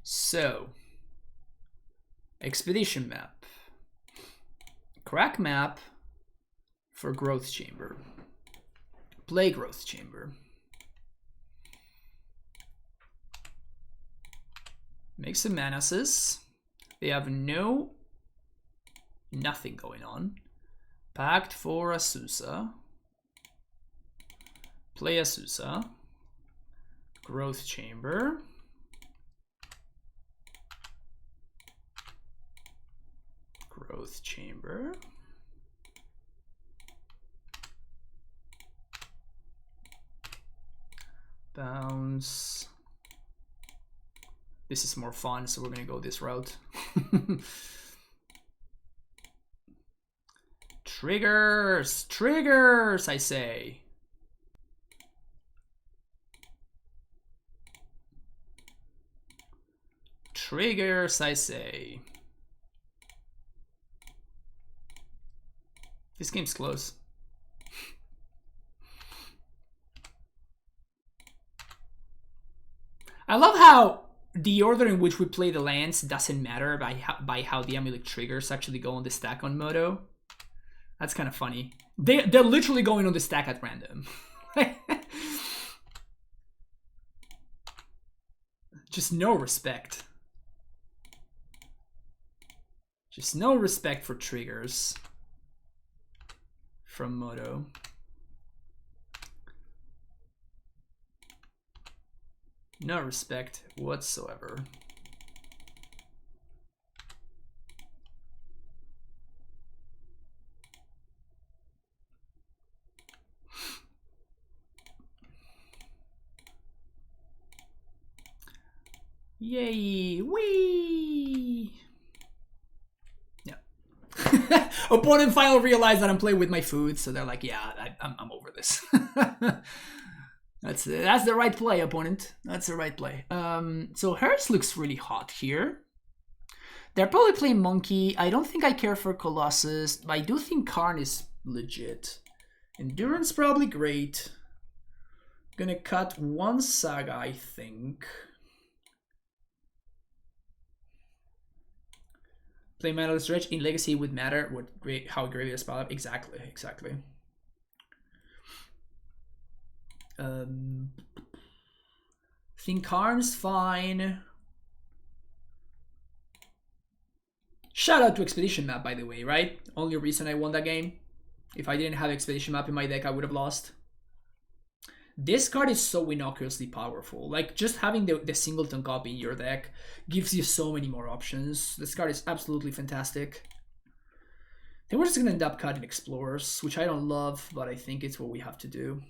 Speaker 1: So, Expedition map. Crack map for Growth Chamber. Play Growth Chamber. Make some Manases. They have nothing going on. Pact for Asusa. Play Asusa. Growth Chamber. Growth Chamber. Bounce. This is more fun, so we're gonna go this route. Triggers! Triggers, I say. Triggers, I say. This game's close. I love how the order in which we play the lands doesn't matter by how the amulet triggers actually go on the stack on Moto. That's kind of funny. They're literally going on the stack at random. Just no respect. Just no respect for triggers from Moto. No respect whatsoever. Yay! Wee! Yeah. Opponent finally realized that I'm playing with my food, so they're like, "Yeah, I'm over this." That's the right play, opponent. That's the right play. So Hertz looks really hot here. They're probably playing Monkey. I don't think I care for Colossus, but I do think Karn is legit. Endurance probably great. Gonna cut one Saga, I think. Play Metal Stretch in Legacy would matter. How great is spell up? Exactly. Think Karn's fine. Shout out to Expedition Map, by the way, right? Only reason I won that game. If I didn't have Expedition Map in my deck, I would have lost. This card is so innocuously powerful. Like, just having the singleton copy in your deck gives you so many more options. This card is absolutely fantastic. I think we're just going to end up cutting Explorers, which I don't love, but I think it's what we have to do.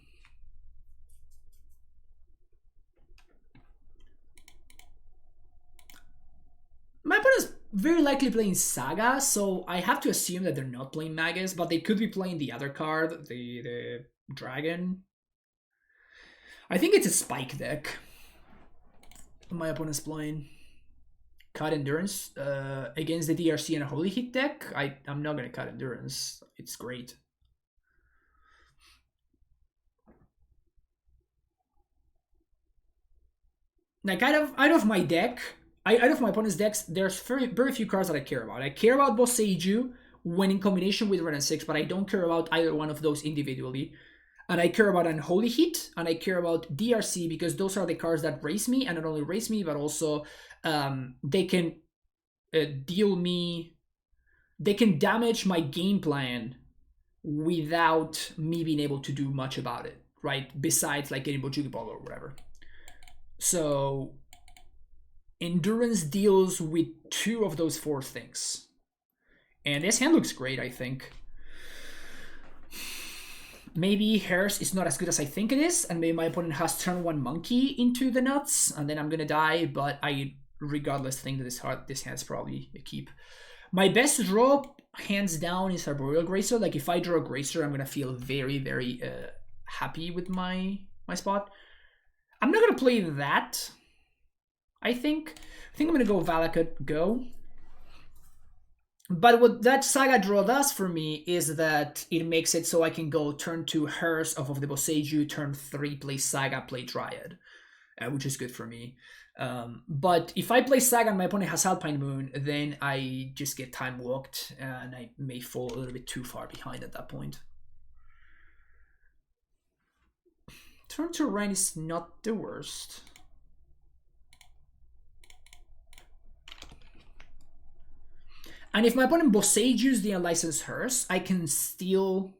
Speaker 1: My opponent's very likely playing Saga, so I have to assume that they're not playing Magus, but they could be playing the other card, the Dragon. I think it's a Spike deck. my opponent's playing. Cut Endurance against the DRC and a Holy Hit deck. I'm not gonna cut Endurance. It's great. Like out of my deck, out of my opponent's decks, there's very few cards that I care about. I care about Boseiju when in combination with Red and 6, but I don't care about either one of those individually. And I care about Unholy Heat, and I care about DRC because those are the cards that raise me, and not only raise me, but also they can deal me... They can damage my game plan without me being able to do much about it, right? Besides like getting Bojuki Ball or whatever. So Endurance deals with 2 of those 4 things. And this hand looks great, I think. Maybe hers is not as good as I think it is, and maybe my opponent has turn 1 Monkey into the nuts, and then I'm gonna die, but I regardless think that this hand's probably a keep. My best draw, hands down, is Arboreal Gracer. Like if I draw a Gracer, I'm gonna feel very, very happy with my spot. I'm not gonna play that. I think I'm gonna go Valakut Go. But what that Saga draw does for me is that it makes it so I can go turn 2 hers off of the Boseiju, turn 3 play Saga, play Dryad, which is good for me. But if I play Saga and my opponent has Alpine Moon, then I just get time walked and I may fall a little bit too far behind at that point. Turn 2 Rain is not the worst. And if my opponent Boseijus the Unlicensed Hearse, I can still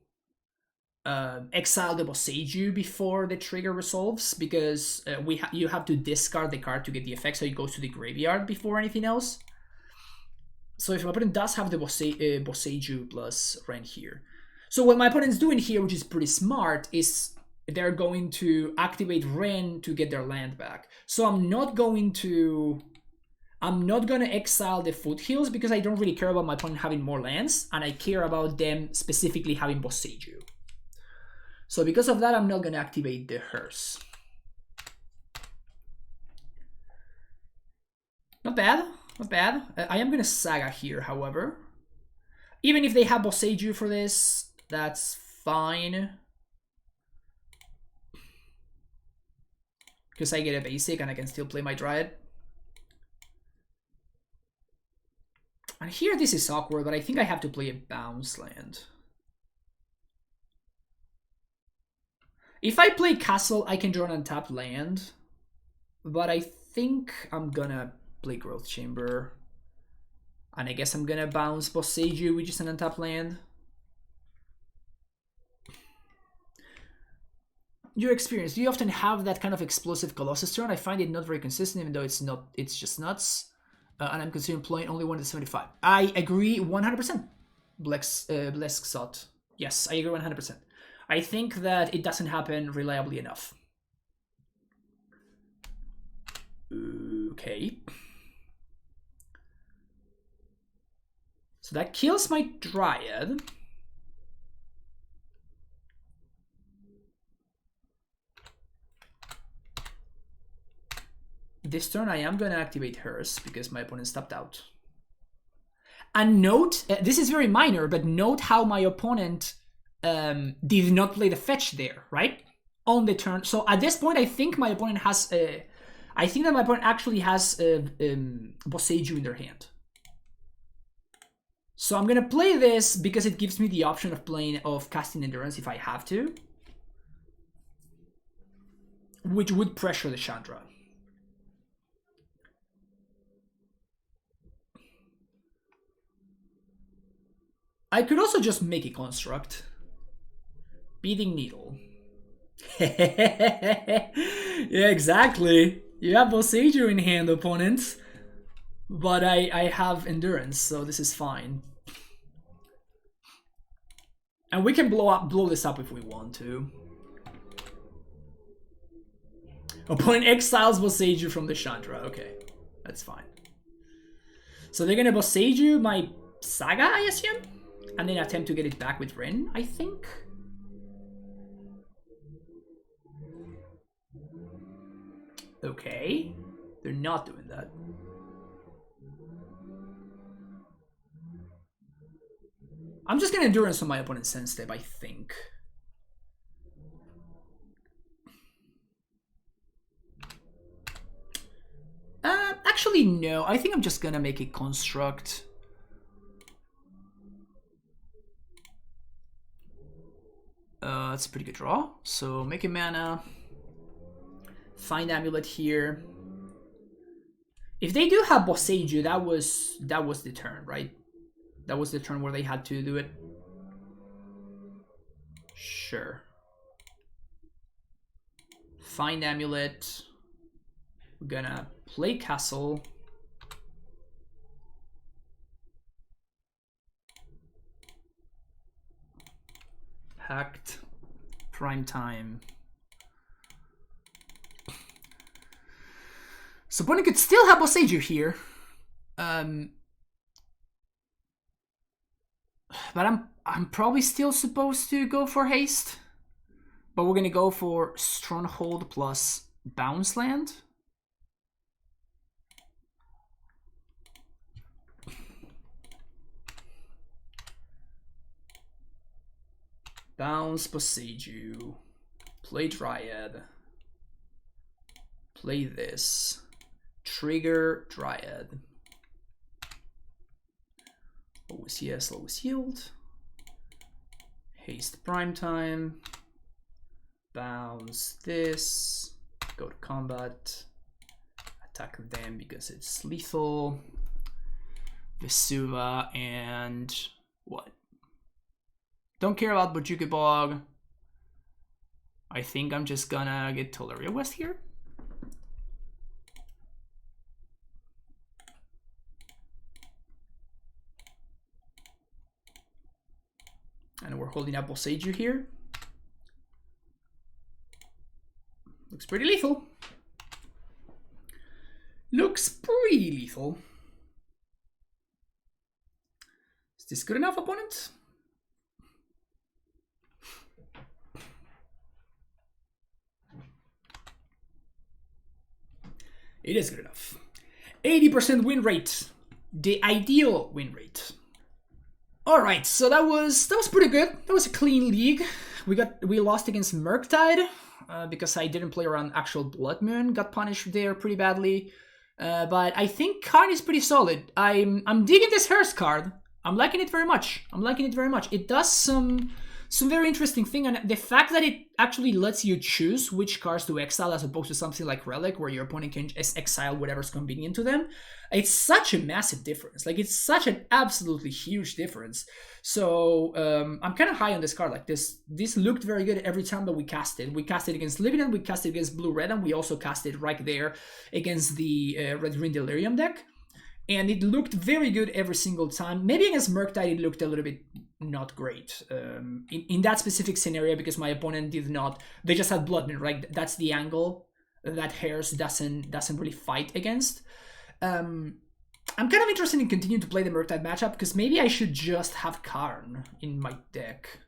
Speaker 1: exile the Boseiju before the trigger resolves, because you have to discard the card to get the effect, so it goes to the graveyard before anything else. So if my opponent does have the Boseiju plus Ren here. So what my opponent's doing here, which is pretty smart, is they're going to activate Ren to get their land back. So I'm not going to exile the Foothills because I don't really care about my opponent having more lands, and I care about them specifically having Boseiju. So because of that, I'm not gonna activate the Hearse. Not bad, not bad. I am gonna Saga here, however. Even if they have Boseiju for this, that's fine. Because I get a basic and I can still play my Dryad. And here this is awkward, but I think I have to play a bounce land. If I play Castle, I can draw an untapped land. But I think I'm gonna play Growth Chamber. And I guess I'm gonna bounce Boseiju, which is an untapped land. Your experience, do you often have that kind of explosive Colossus turn? I find it not very consistent, even though it's just nuts. And I'm considering playing only 1 to 75. I agree 100%. Bleskzot. Yes, I agree 100%. I think that it doesn't happen reliably enough. Okay. So that kills my Dryad. This turn I am going to activate hers because my opponent stepped out. And note, this is very minor, but note how my opponent did not play the fetch there, right? On the turn. So at this point, I think my opponent has... I think that my opponent actually has Boseiju in their hand. So I'm going to play this because it gives me the option of casting Endurance if I have to. Which would pressure the Chandra. I could also just make a construct. Beating Needle. Yeah, exactly. You have Boseiju in hand, opponents. But I have Endurance, so this is fine. And we can blow this up if we want to. Opponent exiles Boseiju from the Chandra. Okay, that's fine. So they're gonna Boseiju my Saga, I assume? And then attempt to get it back with Ren, I think. Okay. They're not doing that. I'm just gonna Endurance on my opponent's Sense Step, I think. Actually, no. I think I'm just gonna make a Construct. That's a pretty good draw. So make a mana. Find Amulet here. If they do have Boseiju, that was the turn, right? That was the turn where they had to do it. Sure. Find Amulet. We're gonna play Castle. Pact. Prime Time. So opponent could still have Boseiju here. But I'm probably still supposed to go for haste. But we're gonna go for Stronghold plus Bounce Land. Bounce Boseiju. Play Dryad. Play this. Trigger Dryad. Always yes, always yield. Haste Prime Time. Bounce this. Go to combat. Attack them because it's lethal. Vesuva and what? Don't care about Bojuka Bog. I think I'm just gonna get Tolaria West here. And we're holding up Boseiju here. Looks pretty lethal. Looks pretty lethal. Is this good enough, opponent? It is good enough. 80% win rate. The ideal win rate. Alright, so that was pretty good. That was a clean league. We lost against Murktide because I didn't play around actual Blood Moon. Got punished there pretty badly. But I think Karn is pretty solid. I'm digging this Hearse card. I'm liking it very much. It does some very interesting thing, and the fact that it actually lets you choose which cards to exile as opposed to something like Relic where your opponent can just exile whatever's convenient to them. It's such a massive difference. Like, it's such an absolutely huge difference. So I'm kind of high on this card. Like, this looked very good every time that we cast it. We cast it against Living, we cast it against Blue Red, and we also cast it right there against the Red Green Delirium deck. And it looked very good every single time. Maybe against Murktide it looked a little bit not great in that specific scenario because my opponent did not. They just had Blood Moon, right? That's the angle that Hearse doesn't really fight against. I'm kind of interested in continuing to play the Murktide matchup because maybe I should just have Karn in my deck.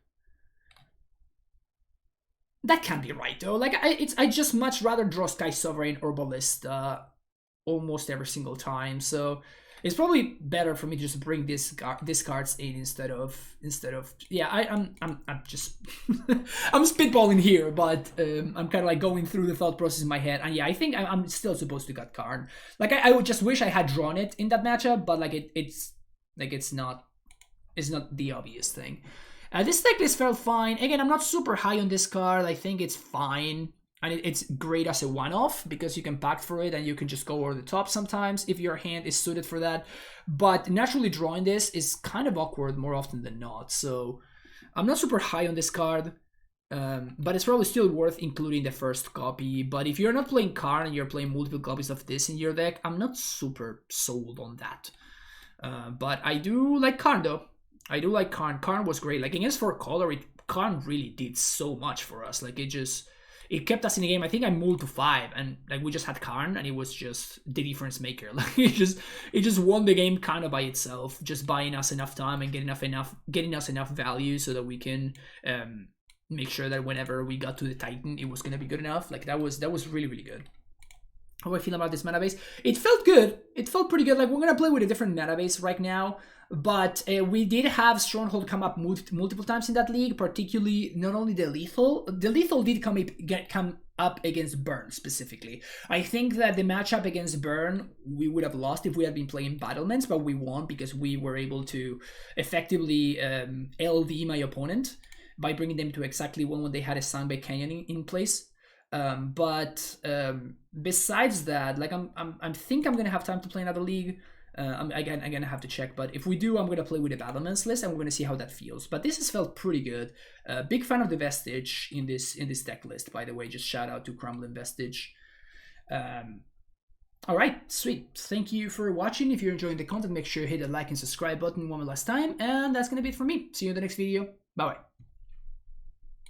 Speaker 1: That can't be right though. Like I just much rather draw Sky Sovereign or Ballista almost every single time, so it's probably better for me to just bring these cards in instead of yeah. I'm just I'm spitballing here, but I'm kind of like going through the thought process in my head, and yeah, I think I'm still supposed to cut Karn. Like I would just wish I had drawn it in that matchup, but like it's not the obvious thing. This deck list felt fine. Again, I'm not super high on this card. I think it's fine. And it's great as a one-off because you can pack for it and you can just go over the top sometimes if your hand is suited for that. But naturally drawing this is kind of awkward more often than not. So I'm not super high on this card, but it's probably still worth including the first copy. But if you're not playing Karn and you're playing multiple copies of this in your deck, I'm not super sold on that. But I do like Karn though. I do like Karn. Karn was great. Like against 4 color, Karn really did so much for us. Like it kept us in the game. I think I moved to 5 and like we just had Karn and it was just the difference maker. Like it just won the game kind of by itself, just buying us enough time and getting us enough value so that we can make sure that whenever we got to the Titan, it was gonna be good enough. Like that was really, really good. how I feel about this meta base. It felt good. It felt pretty good. Like, we're gonna play with a different meta base right now, but we did have Stronghold come up multiple times in that league. Particularly, not only the lethal did come up against Burn specifically. I think that the matchup against Burn we would have lost if we had been playing Battlements, but we won because we were able to effectively LD my opponent by bringing them to exactly when they had a Soundbait Canyon in place. Besides that, like I think I'm gonna have time to play another league. I'm gonna have to check, but if we do, I'm gonna play with the Battlements list and we're gonna see how that feels. But this has felt pretty good. Big fan of the Vestige in this deck list, by the way. Just shout out to Crumbling Vestige. All right, sweet. Thank you for watching. If you're enjoying the content, make sure you hit the like and subscribe button one last time. And that's gonna be it for me. See you in the next video. Bye bye.